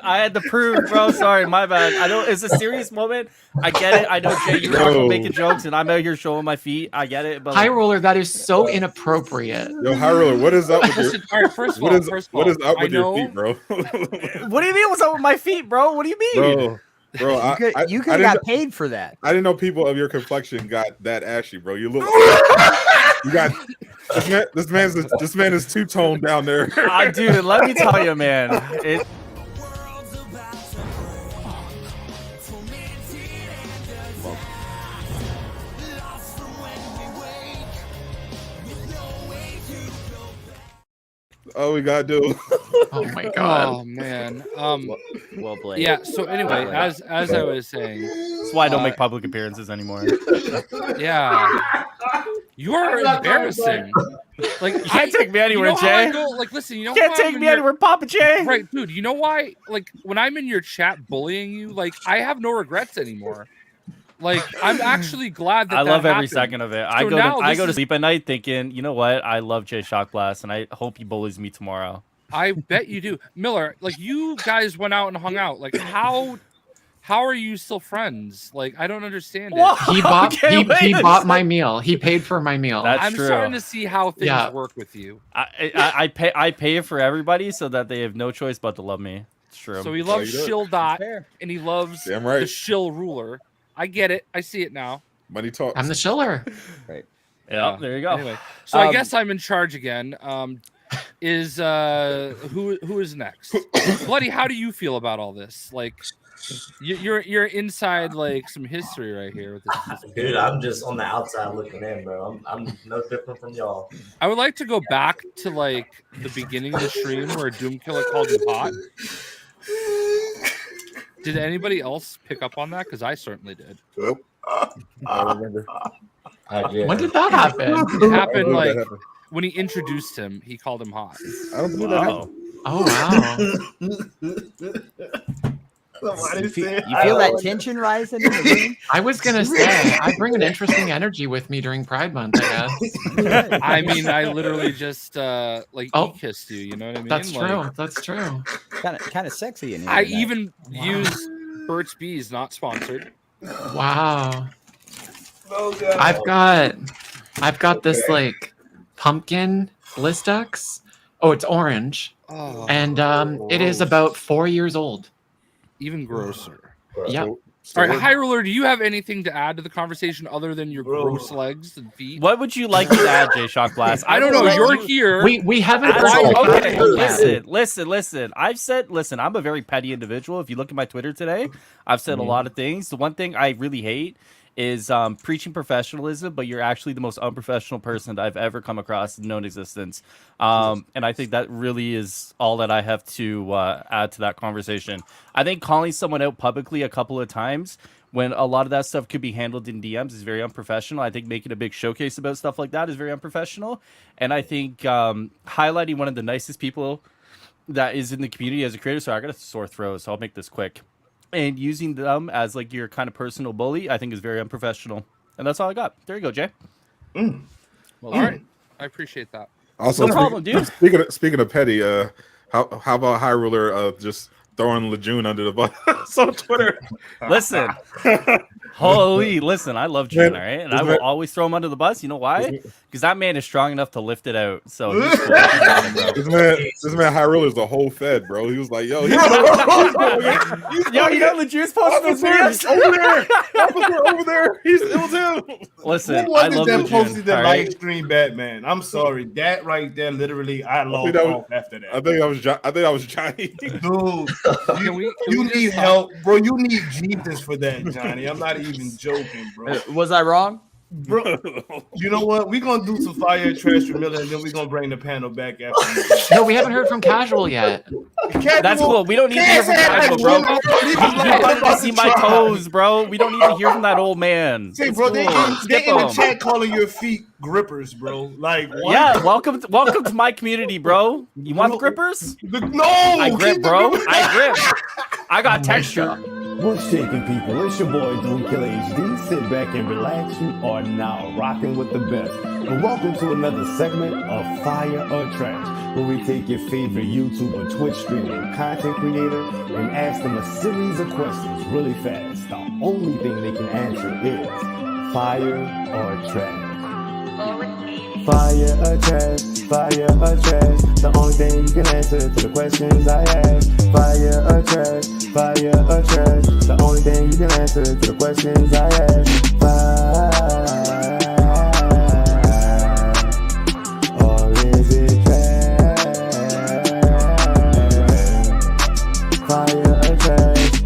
I had to prove, bro. Sorry, my bad. I know it's a serious moment. I get it. I know, Jay, you're talking making jokes, and I'm out here showing my feet. I get it. But High Roller, that is so inappropriate. Yo, High Roller, what is up with your? All right, first of all, what is up with your feet, bro? What do you mean? What's up with my feet, bro? What do you mean? Bro, you could have got paid for that. I didn't know people of your complexion got that ashy, bro. You look. You got this man is two-toned down there. Dude, let me tell you, man. Oh, we gotta do. Oh my god. Oh man. Well played. Yeah. So anyway, as I was saying, that's why I don't make public appearances anymore. Yeah. You are embarrassing. Like, you can't take me anywhere, Jay. Like, listen, you know, can't take me anywhere, Papa Jay. Right, dude. You know why? Like, when I'm in your chat bullying you, like, I have no regrets anymore. Like, I'm actually glad that I love every happened. second of it. So I go to sleep at night thinking, you know what? I love Jay Shockblast, and I hope he bullies me tomorrow. I bet you do, Miller. Like, you guys went out and hung out. Like, how how are you still friends? Like, I don't understand it. Whoa, He bought okay, he wait a bought my second. meal. He paid for my meal. That's I'm true. starting to see how things Yeah. work with you. I pay for everybody so that they have no choice but to love me. It's true. So he loves you do it. Shill Dot, Fair. and he loves Damn right. the Shill ruler. I get it. I see it now. Money talks. I'm the shiller. yeah, there you go. Anyway, so I guess I'm in charge again. Is who is next? Bloody, how do you feel about all this? Like, you're inside like some history right here with this. Dude, I'm just on the outside looking in, bro. I'm no different from y'all. I would like to go back to like the beginning of the stream where Doomkiller called you hot. Did anybody else pick up on that? Because I certainly did. Nope. I remember. I did. When did that happen? It happened When like that happened. when he introduced him. He called him hot. I don't believe that happened. Oh wow. You feel that tension rising in the room? I was gonna say I bring an interesting energy with me during Pride Month, I guess. I mean, I literally just like kissed you. You know what I mean? That's Like, true. That's true. Kind of sexy in here. I tonight. even use Burt's Bees, not sponsored. Wow. Oh, God. I've got this like pumpkin Listex. Oh, it's orange. Oh, And it is about 4 years old. even grosser. Yep. All right, High Roller, do you have anything to add to the conversation other than your Bro. gross legs and feet? What would you like me to add, J Shock Blast? I don't know. You're here. We haven't Okay, yet. listen. I'm a very petty individual. If you look at my Twitter today, I've said a lot of things. The one thing I really hate is preaching professionalism, but you're actually the most unprofessional person that I've ever come across in known existence. And I think that really is all that I have to add to that conversation. I think calling someone out publicly a couple of times when a lot of that stuff could be handled in DMs is very unprofessional. I think making a big showcase about stuff like that is very unprofessional. And I think highlighting one of the nicest people that is in the community as a creator. Sorry, I got a sore throat, so I'll make this quick. And using them as like your kind of personal bully, I think is very unprofessional. And that's all I got. There you go, Jay. Well, all right. I appreciate that. Also, No problem, dude. Speaking of petty, how about High Ruler just throwing Lejeune under the bus on Twitter? Listen, listen, I love June, all right? And I will man- always throw him under the bus. You know why? Because that man is strong enough to lift it out. So he's cool. I got it, bro. This man High Ruler is the whole Fed, bro. He was like, yo, Yo, you know the juice posted those videos? over there. It was him. Listen, Who was I it love that Lejeune, posted that all live right? stream Batman? I'm sorry, that right there, literally, I logged that was- off after that. I think that was Johnny. Dude, Can we you just need talk- help, bro. You need Jesus for that, Johnny. I'm not even joking, bro. Was I wrong? Bro, you know what? We're gonna do some fire and trash for Miller, and then we're gonna bring the panel back after. No, we haven't heard from Casual yet. That's cool. We don't need to hear from Casual, bro. You wanted to see my toes, bro. We don't need to hear from that old man. Say, It's bro, cool. they in Skip the him. chat calling your feet grippers, bro. Like, what? Yeah, welcome to my community, bro. You want the grippers? No, I grip, keep the bro. grippers. I grip. I got texture. What's shaking, people? It's your boy Doomkiller HD. Sit back and relax. You are now rocking with the best. And welcome to another segment of Fire or Trash, where we take your favorite YouTube or Twitch streamer, content creator, and ask them a series of questions really fast. The only thing they can answer is fire or trash. Fire or trash, fire or trash. The only thing you can answer to the questions I ask. Fire or trash, fire or trash. The only thing you can answer to the questions I ask. Fire or is it trash? Fire or trash.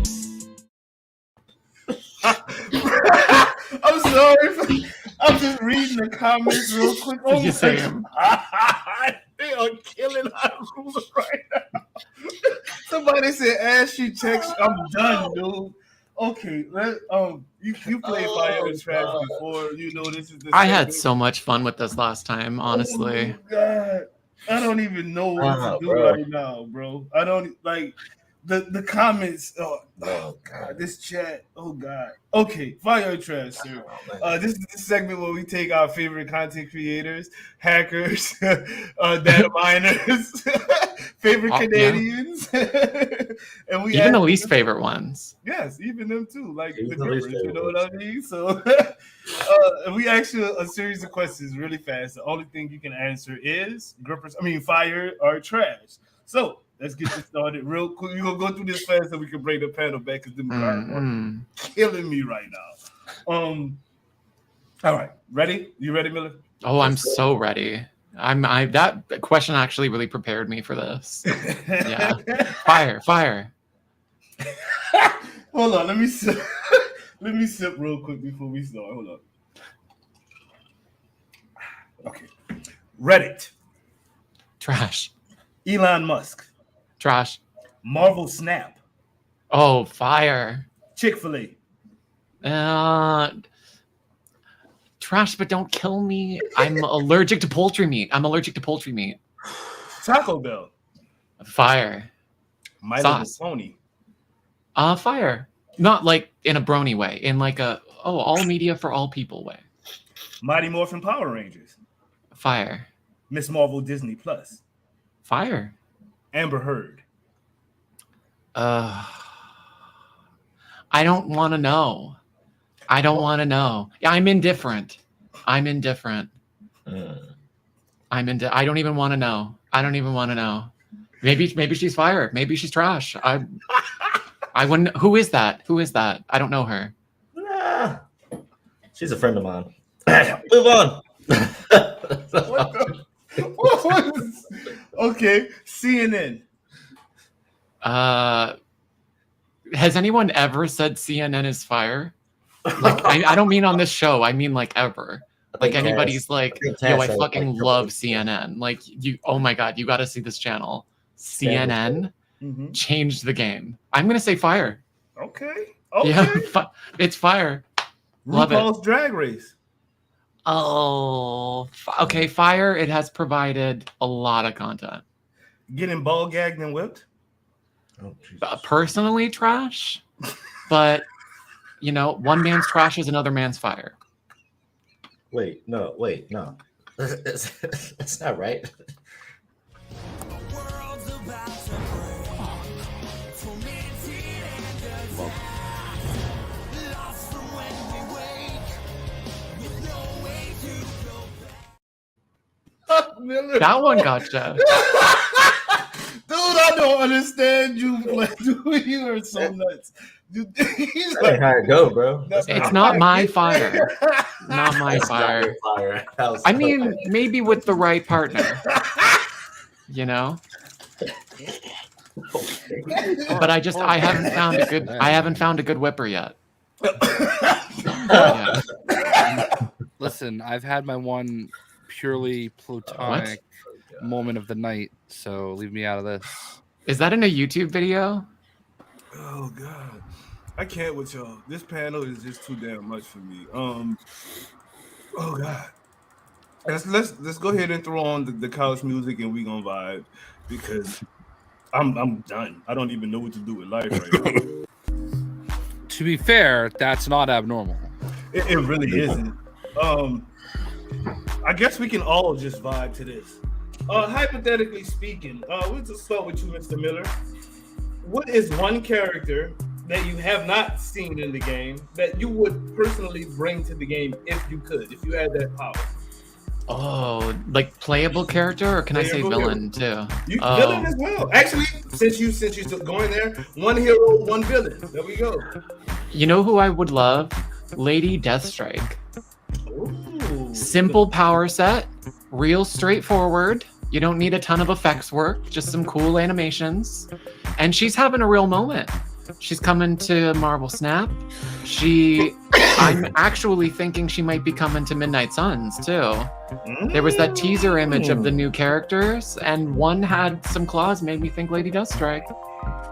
I'm sorry. I'm just reading the comments real quick. Oh, You say him. they are killing our ruler right now. Somebody said, "As she texts, I'm done, dude." Okay, you played Fire and Trash before. You know this is the. I had segment. so much fun with this last time, honestly. Oh, God. I don't even know what to do right now, bro. I don't like. the comments. Oh God, this chat. Oh God. Okay, fire or trash, sir. This is the segment where we take our favorite content creators, hackers, data miners, favorite Canadians, and we even the least favorite ones. Yes, even them too, like Even the the least grippers. You know favorite what I mean? So we ask you a series of questions really fast. The only thing you can answer is grippers. I mean, fire or trash. So let's get this started real quick. We're gonna go through this fast so we can bring the panel back because them guys are killing me right now. All right, ready? You ready, Miller? Oh, I'm so ready. That question actually really prepared me for this. Yeah. Fire. Hold on, let me sip. Let me sip real quick before we start. Hold on. Okay. Reddit. Trash. Elon Musk. Trash. Marvel Snap. Oh, fire. Chick-fil-A. Trash, but don't kill me. I'm allergic to poultry meat. Taco Bell. Fire. My Little Sauce. Pony. Fire. Not like in a brony way, in like a all media for all people way. Mighty Morphin Power Rangers. Fire. Miss Marvel Disney Plus. Fire. Amber Heard. I don't want to know. I I'm indifferent. I don't even want to know. Maybe she's fire. Maybe she's trash. I wouldn't. Who is that? I don't know her. She's a friend of mine. Move on. Okay, CNN. Has anyone ever said CNN is fire? Like, I don't mean on this show. I mean like ever. Like anybody's like, yo, I fucking love CNN. Like oh my God, you got to see this channel. CNN changed the game. I'm going to say fire. Okay. Yeah, it's fire. Love RuPaul's it. Drag Race. Oh, okay. Fire. It has provided a lot of content. Getting ball gagged and whipped. Personally, trash. But, one man's trash is another man's fire. Wait, no. That's not right. Miller. That one gotcha. Dude, I don't understand you. Dude, you are so nuts. Dude, That ain't how it go, bro. It's not my fire. Not my fire. I mean, maybe with the right partner. But I haven't found a good whipper yet. Yeah. Listen, I've had my one purely platonic moment of the night, so leave me out of this. Is that in a YouTube video? Oh God, I can't with y'all. This panel is just too damn much for me. Oh God, let's go ahead and throw on the couch music and we gonna vibe because I'm done. I don't even know what to do with life right now. To be fair, that's not abnormal. It really isn't. I guess we can all just vibe to this. Hypothetically speaking, we'll just start with you, Mr. Miller. What is one character that you have not seen in the game that you would personally bring to the game if you you had that power? Oh, like playable character, or can I say villain too? Villain as well. Actually, since you're going there, one hero, one villain. There we go. You know who I would love? Lady Deathstrike. Ooh. Simple power set, real straightforward. You don't need a ton of effects work, just some cool animations. And she's having a real moment. She's coming to Marvel Snap. I'm actually thinking she might be coming to Midnight Suns too. There was that teaser image of the new characters, and one had some claws, made me think Lady Deathstrike.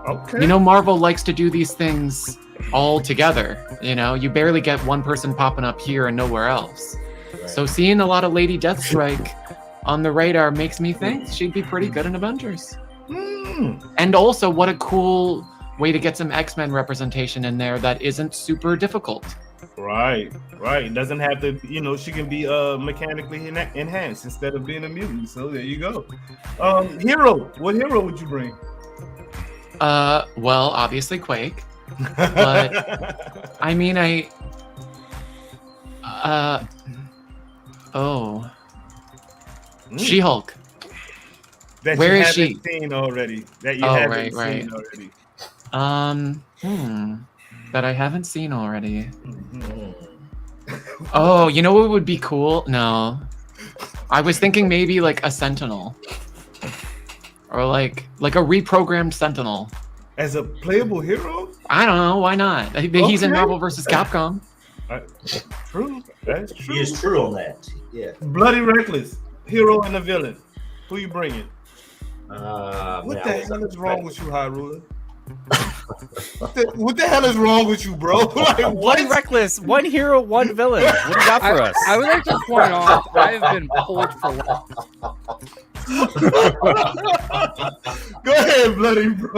Okay. Marvel likes to do these things all together. You barely get one person popping up here and nowhere else. Right. So seeing a lot of Lady Deathstrike on the radar makes me think she'd be pretty good in Avengers. And also, what a cool way to get some X-Men representation in there that isn't super difficult. Right. It doesn't have to, she can be mechanically enhanced instead of being a mutant. So there you go. Hero. What hero would you bring? Well, obviously Quake. But I mean, She-Hulk. That Where you is haven't she? seen already. That you Oh, haven't right. seen already. That I haven't seen already. Oh, you know what would be cool? No. I was thinking maybe like a Sentinel. Or like a reprogrammed Sentinel. As a playable hero? I don't know, why not? He's in Okay. Marvel vs. Capcom. True. That's true. He is true on that. Yeah. Bloody Reckless. Hero and a villain. Who you bringing? What Man, the hell is wrong with you, Hyrule? What the hell is wrong with you, bro? Like, One what? Reckless, one hero, one villain. What do you got for us? I would like to point out I've been pulled for life. Go ahead, Bloody bro.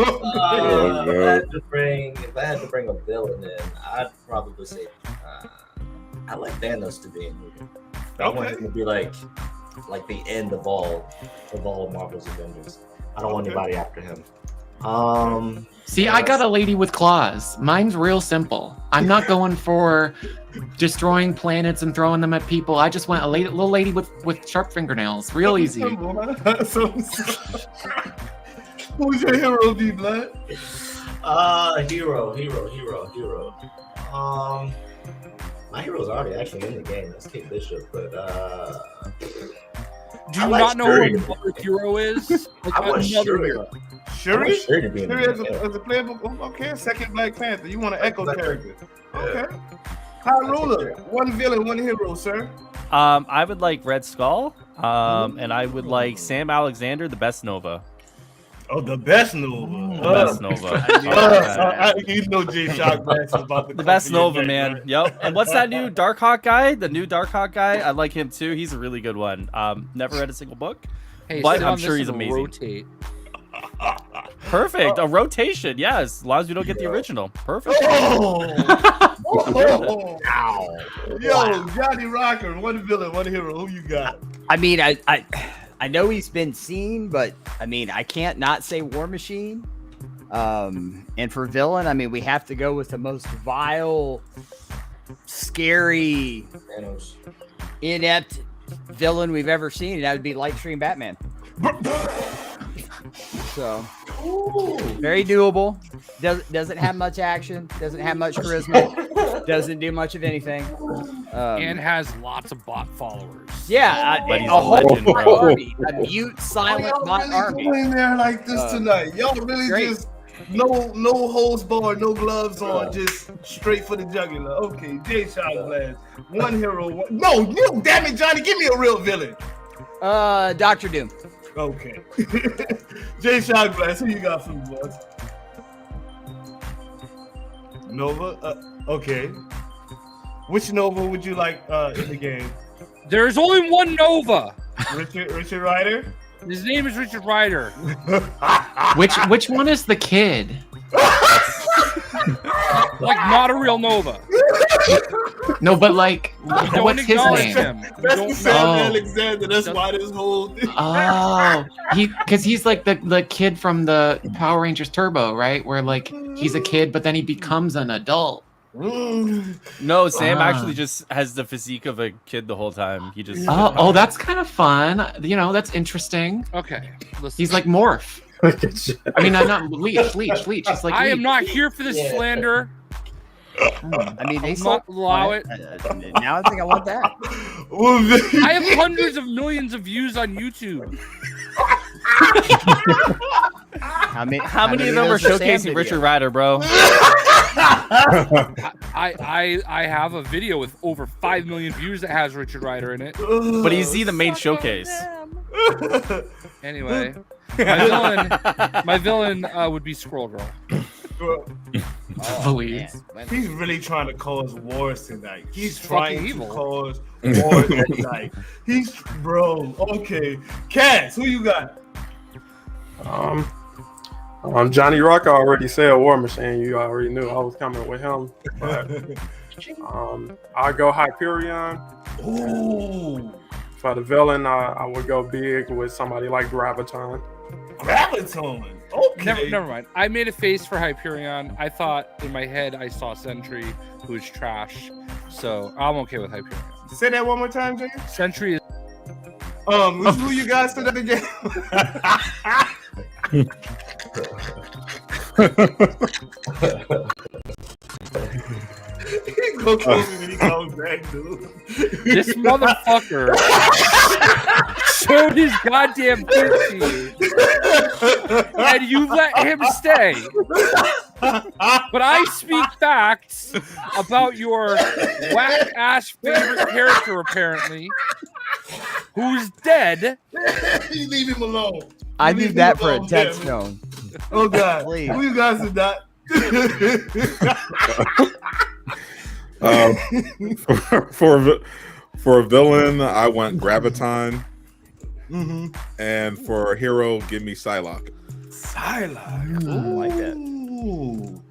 If I had to bring a villain in, I'd probably say I like Thanos to be in movie. I want him to be like the end of all Marvel's Avengers. I don't want anybody after him. See, I got a lady with claws. Mine's real simple. I'm not going for destroying planets and throwing them at people. I just want a little lady with sharp fingernails. Real easy. Who's your hero, D Blood? Hero. My hero's already actually in the game. That's Kate Bishop, but Do you not know who the hero is? I want Shuri. Shuri? Shuri to be in the Shuri game. as a playable. Okay, second Black Panther. You want an Echo character? Okay. Hyrule, one villain, one hero, sir. I would like Red Skull. And I would like Sam Alexander, the best Nova. Oh, the best Nova. The best Nova. You know Jay Shockback is about The best Nova, man. Yep. And what's that new Darkhawk guy? The new Darkhawk guy? I like him too. He's a really good one. Never read a single book, Hey, but sit I'm on sure this he's and amazing. Rotate. Perfect. A rotation. Yes. As long as we don't get the original. Perfect. Oh! Yo, Johnny Rocker, one villain, one hero. Who you got? I mean, I know he's been seen, but I mean, I can't not say War Machine. And for villain, I mean, we have to go with the most vile, scary, Thanos. inept villain we've ever seen, and that would be Lightstream Batman. So very doable. Doesn't have much action. Doesn't have much charisma. Doesn't do much of anything. And has lots of bot followers. Yeah, But he's a a whole legend, bot bro. army, a mute, silent bot really army. going there like this tonight? Y'all really great. just no holds barred, no gloves on, just straight for the jugular. Okay, Jay Shockblast, one hero. No, you damn it, Johnny, give me a real villain. Dr. Doom. Okay, Jay Shockblast, who you got for me, boys? Nova. Okay, which Nova would you like in the game? There's only one Nova. Richard Rider. His name is Richard Rider. Which one is the kid? Like, not a real Nova. No, but like, Don't what's his acknowledge name? him. That's Don't the Sam know. Alexander. That's why this whole thing. Oh, because he's like the kid from the Power Rangers Turbo, right? Where like he's a kid, but then he becomes an adult. No, Sam actually just has the physique of a kid the whole time. He just. Oh, that's kind of fun. You know, that's interesting. Okay. Listen. He's like Morph. I mean, not Leech. He's like. I am Leech. not here for this slander. I mean, they I'll not allow it. Now I think I want that. I have hundreds of millions of views on YouTube. How many of them are does the Sam showcasing video? Richard Rider, bro? I have a video with over 5 million views that has Richard Rider in it. But he's the main showcase. Anyway, my villain would be Squirrel Girl. Please. He's really trying to cause wars tonight. He's fucking trying to evil. cause wars tonight. Bro. Okay, Cass, who you got? Johnny Rock already said War Machine. You already knew I was coming with him. But I'll go Hyperion. Ooh. For the villain, I would go big with somebody like Graviton. Graviton. Okay. Never mind. I made a face for Hyperion. I thought in my head I saw Sentry, who's trash. So I'm okay with Hyperion. Say that one more time, Jay. Sentry is. Who you guys said that again? He go kill me when he comes back, dude. This motherfucker showed his goddamn dick to you, and you let him stay. But I speak facts about your whack-ass favorite character, apparently, who's dead. You leave him alone. I need that for a text tone. Oh, God. Please. Who you guys are not? For a villain, I want Graviton, and for a hero, give me Psylocke. Psylocke. I like that. Ooh.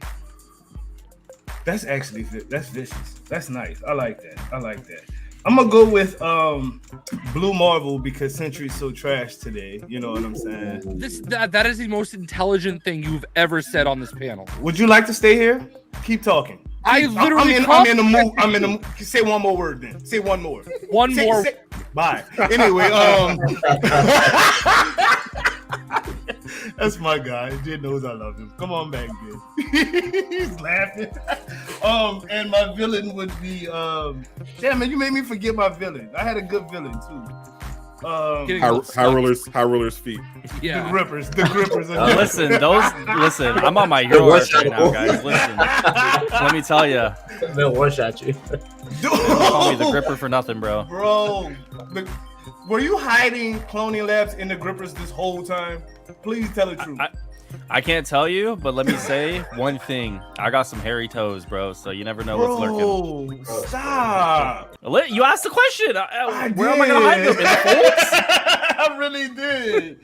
That's actually that's vicious. That's nice. I like that. I'm gonna go with Blue Marvel because Sentry's so trash today. You know what I'm saying? That is the most intelligent thing you've ever said on this panel. Would you like to stay here? Keep talking. I'm in the mood. Say one more word then. Say one more. Bye. Anyway, that's my guy. Jid knows I love him. Come on back, Jid. He's laughing. And my villain would be damn man, you made me forget my villain. I had a good villain too. High rollers feet. Yeah. The grippers. Listen, I'm on my hero arc right now, guys. Listen, let me tell you. They'll one shot you. Call me the gripper for nothing, bro. Bro, were you hiding Cloning Labs in the grippers this whole time? Please tell the truth. I can't tell you, but let me say one thing. I got some hairy toes, bro, so you never know what's lurking. Stop. You asked the question. Where am I going to hide them? In the folds? I really did.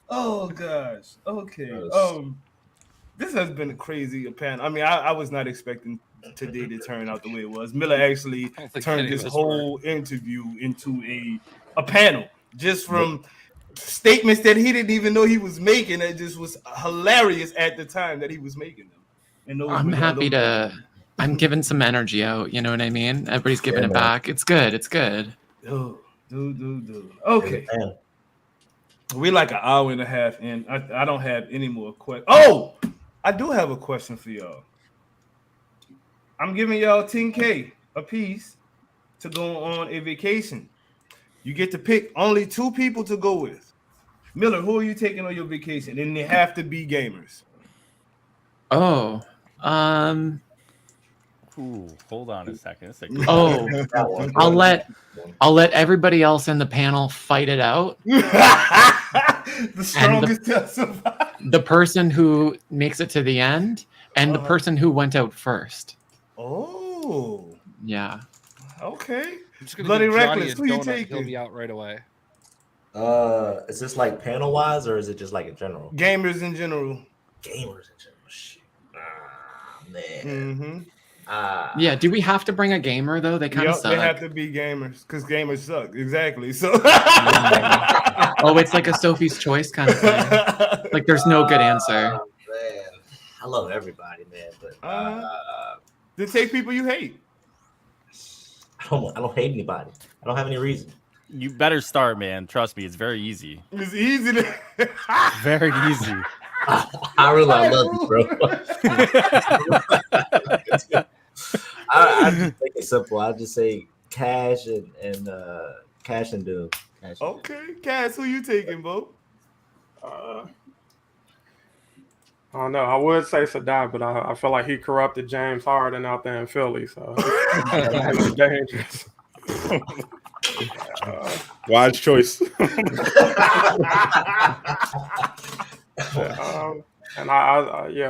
Oh, gosh. Okay. This has been a crazy panel. I mean, I was not expecting today to turn out the way it was. Miller actually turned this whole interview into a panel just from statements that he didn't even know he was making. It just was hilarious at the time that he was making them. And I'm happy I'm giving some energy out. You know what I mean? Everybody's giving it back. It's good. Dude. Okay. We're like an hour and a half in. I don't have any more questions. Oh, I do have a question for y'all. I'm giving y'all $10K a piece to go on a vacation. You get to pick only 2 people to go with. Miller, who are you taking on your vacation? And they have to be gamers. Oh, Ooh, hold on a second. I'll let everybody else in the panel fight it out. The strongest to survive. The person who makes it to the end, and the person who went out first. Oh, yeah. Okay. I'm just gonna Bloody give Johnny Reckless. a Who you donut. taking? He'll be out right away. Is this like panel wise or is it just like in general? Gamers in general. Gamers in general. Shit. Man. Yeah. Do we have to bring a gamer though? They kind of suck. They have to be gamers because gamers suck. Exactly. So. Oh, it's like a Sophie's Choice kind of thing. Like there's no good answer. Man. I love everybody, man. But then take people you hate. I don't hate anybody. I don't have any reason. You better start, man. Trust me, it's very easy. It's easy to. Very easy. I love you, bro. I just make it simple. I'll just say Cash and Doom. Okay, Cass, who you taking, Bo? I don't know. I would say Sadat, but I feel like he corrupted James Harden out there in Philly, so it's dangerous. Wise choice. And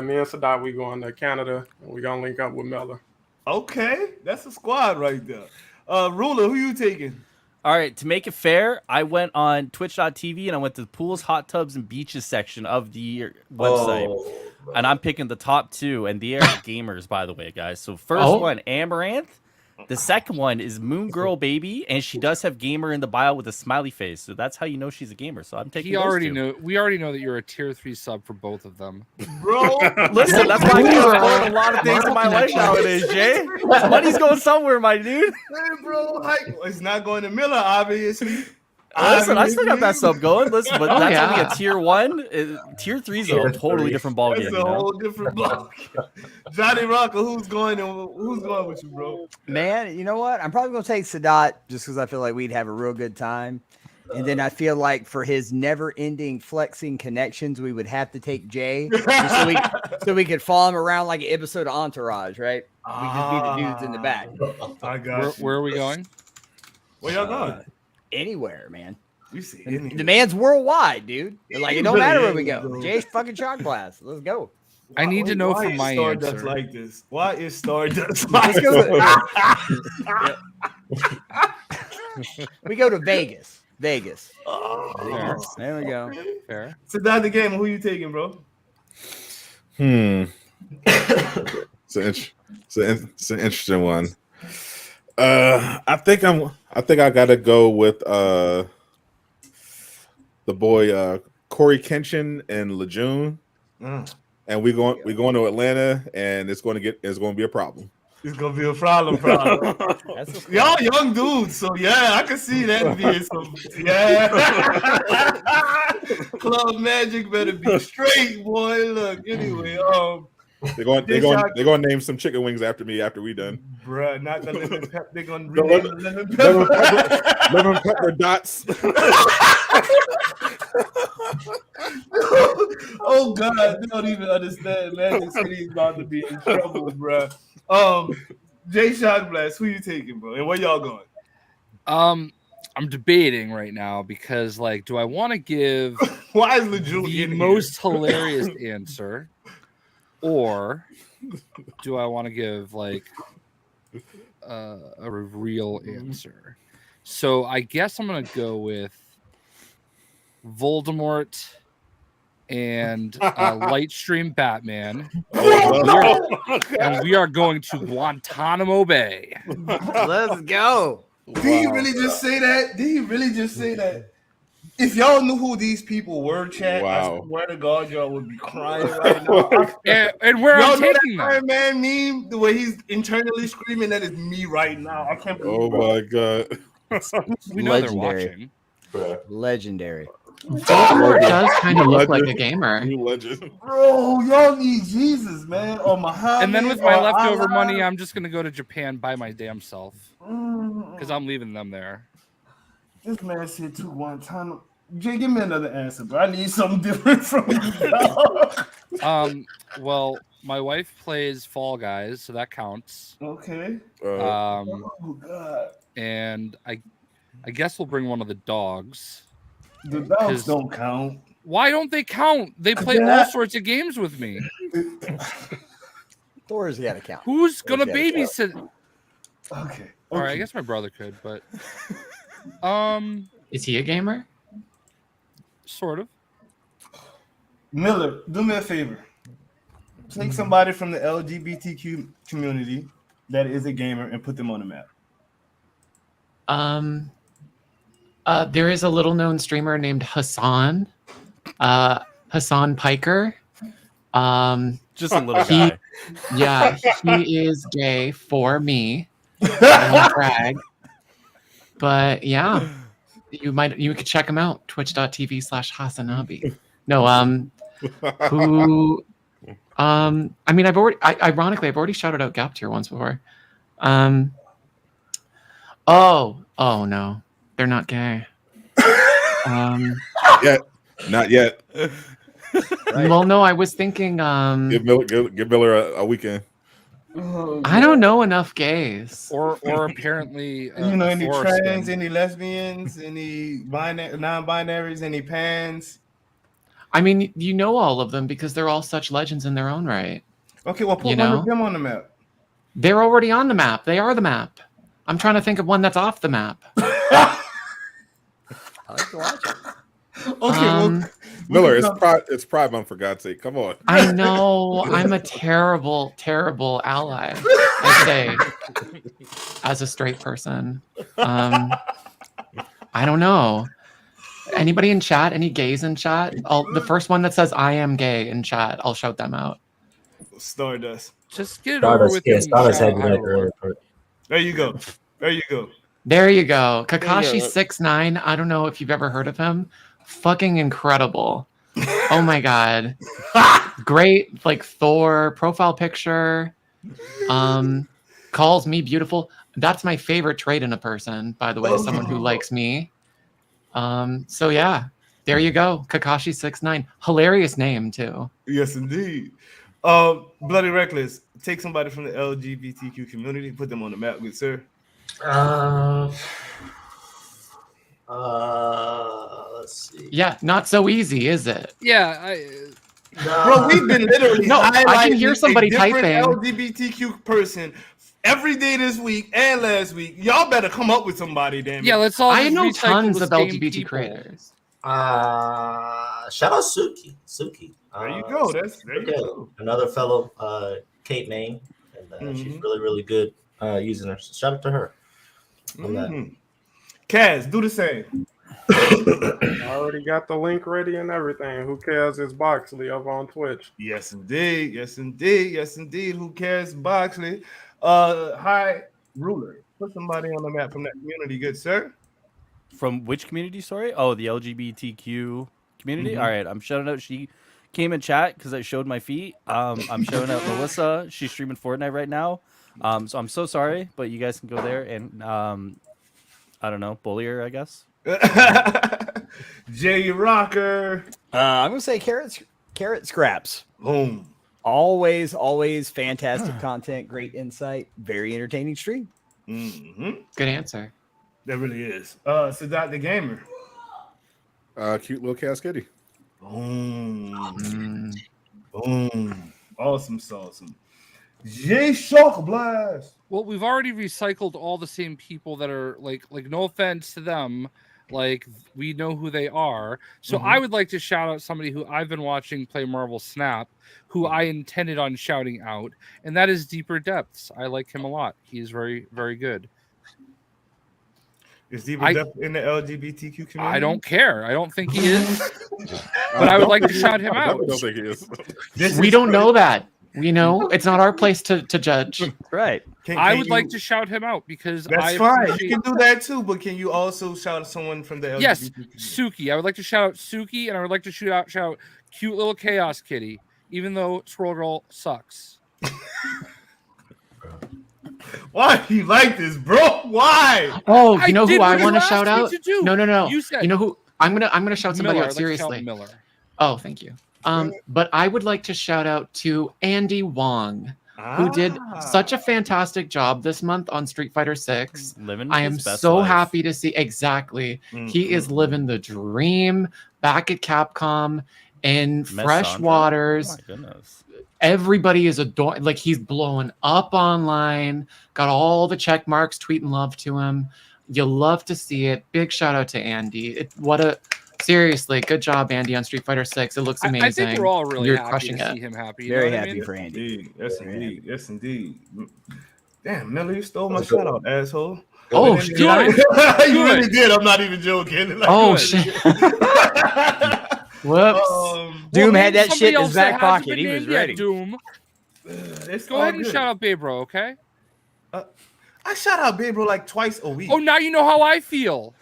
me and Sadat, we going to Canada, and we gonna link up with Miller. Okay, that's a squad right there. Ruler, who you taking? All right, to make it fair, I went on twitch.tv and I went to the pools, hot tubs, and beaches section of the website. And I'm picking the top 2, and they are gamers, by the way, guys. So first one, Amaranth. The second one is Moon Girl Baby, and she does have gamer in the bio with a smiley face. So that's how you know she's a gamer. So I'm taking We those already two. know that you're a tier 3 sub for both of them. Bro, Listen, that's why I can afford a lot of things in my life nowadays, Jay. Money's going somewhere, my dude. hey, bro, it's not going to Miller, obviously. Listen, I still got that sub going. Listen, but that's only yeah. a tier 1. Tier 3 is a totally different ballgame. That's a whole different block. Johnny Rocker, who's going with you, bro? Man, you know what? I'm probably gonna take Sadat just because I feel like we'd have a real good time. And then I feel like for his never-ending flexing connections, we would have to take Jay just so we could follow him around like an episode of Entourage, right? We just be the dudes in the back. I got Where are we going? Where y'all going? Anywhere, man. You see, The man's worldwide, dude. Like, it don't matter where we go. Bro. Jay's fucking shot glass. Let's go. I need to know why for is my Stardust answer. like this? Why is Stardust Let's like go we go to Vegas. Vegas. Fair. There we go. Fair. So that's the game. Who you taking, bro? It's an interesting one. I think I gotta go with the boy Corey Kenshin and Lejeune. And we're going to Atlanta, and it's going to be a problem. It's gonna be a problem. Y'all young dudes, so yeah, I can see that being some. Yeah, Club Magic better be straight, boy. Look, anyway, they're going to name some chicken wings after me after we done. Bruh, not the lemon pepper. They're gonna The rename the lemon pepper. lemon pepper dots. Oh God, they don't even understand. Magic City's about to be in trouble, bruh. Jay Shot Blast, who you taking, bro? And where y'all going? I'm debating right now because, like, do I want to give Why is Lejeune the in most hilarious answer, or do I want to give like a real answer? So I guess I'm gonna go with Voldemort and Lightstream Batman. And we are going to Guantanamo Bay. Let's go. Did he really just say that? If y'all knew who these people were, chat, I swear to God, y'all would be crying right now. and where y'all I'm know taking that Iron Man meme, the way he's internally screaming, that is me right now. I can't believe it. Oh my God. We know they're watching. Legendary. Voldemort does kind of look like a gamer. Legend. Bro, y'all need Jesus, man. Or Muhammad. And then with my or leftover Allah. money, I'm just gonna go to Japan by my damn self because I'm leaving them there. This man said to Guantanamo. Jay, give me another answer, bro. I need something different from you. Well, my wife plays Fall Guys, so that counts. Okay. Oh God. And I guess we'll bring one of the dogs. The dogs don't count. Why don't they count? They play all sorts of games with me. Thor's got to count. Who's gonna babysit? Okay. All right, I guess my brother could, but is he a gamer? Sort of. Miller, do me a favor. Take somebody from the LGBTQ community that is a gamer and put them on the map. There is a little known streamer named Hassan. Hassan Piker. Just a little guy. Yeah, he is gay for me. I won't brag. But yeah, you could check him out. Twitch.tv/Hasanabi. No, I mean, ironically, I've already shouted out Gap Tier once before. Oh no, they're not gay. Not yet. Right. Well, no, I was thinking. Give Miller a weekend. I don't know enough gays. Or apparently, Any foreskin. trans, any lesbians, any non-binaries, any pans. I mean, you know all of them because they're all such legends in their own right. Okay, well, put one of them on the map. They're already on the map. They are the map. I'm trying to think of one that's off the map. I like to watch it. Okay, Miller, it's Pride Month, for God's sake. Come on. I know I'm a terrible, terrible ally. I say, as a straight person. I don't know. Anybody in chat? Any gays in chat? The first one that says "I am gay" in chat, I'll shout them out. Stardust. Just get it over with. Stardust had that earlier. There you go. There you go. There you go. Kakashi 69. I don't know if you've ever heard of him. Fucking incredible. Oh my god. Great, like Thor profile picture. Calls me beautiful. That's my favorite trait in a person, by the way, someone who likes me. So yeah, there you go. Kakashi 69. Hilarious name too. Yes, indeed. Bloody Reckless. Take somebody from the LGBTQ community, put them on the map, good sir. Let's see. Yeah, not so easy, is it? Yeah, Bro, we've been literally I can hear somebody a different typing. LGBTQ person every day this week and last week. Y'all better come up with somebody, damn it. yeah. Let's all. I just know recycle tons the of same LGBT people. creators. Shout out Suki. There you go. There you go. Another fellow, Kate Main, and she's really, really good using her. Shout out to her. On that. Kaz, do the same. I already got the link ready and everything. Who cares? It's Boxley up on Twitch. Yes, indeed. Yes, indeed. Yes, indeed. Who cares, Boxley? Hi, Ruler. Put somebody on the map from that community, good sir. From which community? Sorry. Oh, the LGBTQ community. All right, I'm shouting out. She came in chat because I showed my feet. I'm showing out Melissa. She's streaming Fortnite right now. So I'm so sorry, but you guys can go there and I don't know, bully her, I guess. J Rocker. I'm gonna say carrot scraps. Boom. Always fantastic content, great insight, very entertaining stream. Good answer. That really is. Sadat the Gamer. Cute little Cass Kitty. Boom. Boom. Awesome sauce. J Shock Blast. Well, we've already recycled all the same people that are like no offense to them, like we know who they are. So I would like to shout out somebody who I've been watching play Marvel Snap, who I intended on shouting out, and that is Deeper Depths. I like him a lot. He is very, very good. Is Deeper Depths in the LGBTQ community? I don't care. I don't think he is, but I would like to shout him out. I don't think he is. We don't know that. We know it's not our place to judge. Right. I would like to shout him out because that's fine. You can do that too, but can you also shout out someone from the LGBT Yes, community? Suki. I would like to shout out Suki, and I would like to shout out cute little Chaos Kitty, even though Swirl Girl sucks. Why do you like this, bro? Why? Oh, you know did who I what you want to asked shout me out? to do. No. You said You know who I'm gonna shout somebody Miller. out I'd like to shout seriously. Miller. Oh, thank you. But I would like to shout out to Andy Wong, who did such a fantastic job this month on Street Fighter 6. I am so happy to see he is living the dream back at Capcom in fresh waters. Oh my goodness. Everybody is adoring, like he's blowing up online, got all the check marks, tweeting love to him. You love to see it. Big shout out to Andy. Seriously, good job, Andy, on Street Fighter 6. It looks amazing. I think we're all really You're happy crushing to it. see him happy. Very happy for Andy. Yes, indeed. Yes, indeed. Damn, Miller, you stole my shout out, asshole. Oh, shit. good. You really did. I'm not even joking. Like, Oh, good. shit. Whoops. Doom had that somebody shit in else his that back hasn't pocket. been He was named yet, ready. Doom. It's Go all ahead and good. shout out Babro, okay? I shout out Babe Bro like twice a week. Oh, now you know how I feel.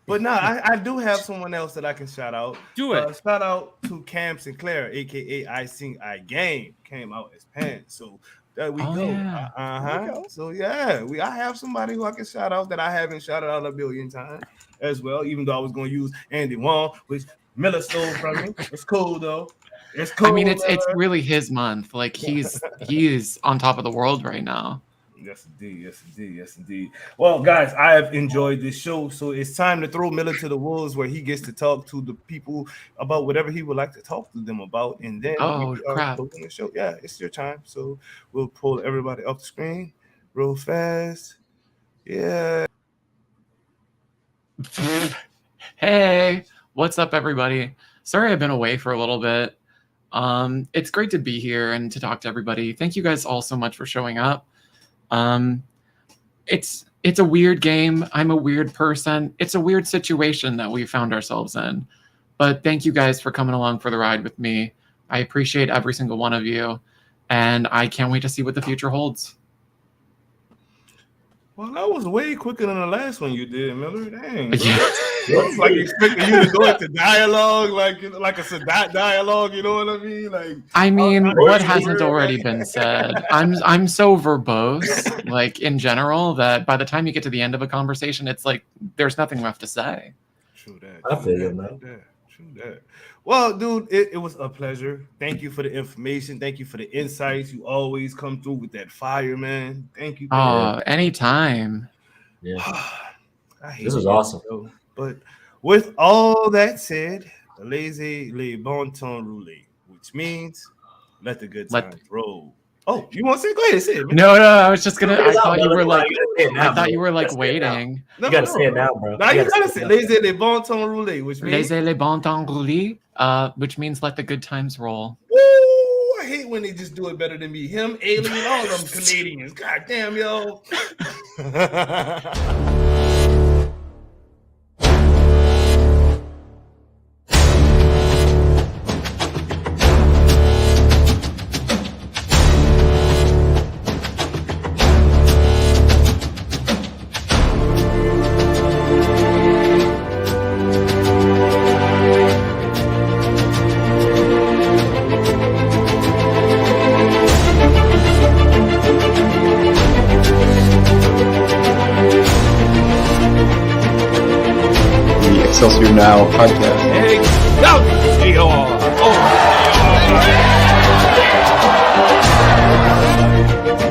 But no, I do have someone else that I can shout out. Do it. Shout out to Cam Sinclair, aka I Sing I Game, came out as pants. So there we go. Yeah. So yeah, I have somebody who I can shout out that I haven't shouted out a billion times as well. Even though I was going to use Andy Wong, which Miller stole from me. It's cool though. It's cool. I mean, it's really his month. Like he is on top of the world right now. Yes, indeed. Yes, indeed. Yes, indeed. Well, guys, I have enjoyed this show. So it's time to throw Miller to the wolves where he gets to talk to the people about whatever he would like to talk to them about. And then we are crap. closing the show. Yeah, it's your time. So we'll pull everybody off the screen real fast. Yeah. Hey. What's up, everybody? Sorry I've been away for a little bit. It's great to be here and to talk to everybody. Thank you guys all so much for showing up. It's a weird game. I'm a weird person. It's a weird situation that we found ourselves in. But thank you guys for coming along for the ride with me. I appreciate every single one of you. And I can't wait to see what the future holds. Well, that was way quicker than the last one you did, Miller. Dang. Yeah. It's like expecting you to go into dialogue, like a Sadat dialogue. You know what I mean? Like, I mean, what hasn't already been said? I'm so verbose, like in general, that by the time you get to the end of a conversation, it's like there's nothing left to say. True that. I feel you, man. True that. Well, dude, it was a pleasure. Thank you for the information. Thank you for the insights. You always come through with that fire, man. Thank you. Anytime. Yeah. I hate This was it, awesome. though. But with all that said, laissez les bon temps rouler, which means let the good times roll. Oh, you want to say? Go ahead, say it, man. No, I was just gonna. I thought you were like You waiting. No, gotta say it now, bro. Now you gotta say laissez les bon temps rouler, which means Laissez les bon temps rouler, which means let the good times roll. woo, I hate when they just do it better than me. Him, Alien, all them Canadians. God damn, yo. Excelsior Now podcast.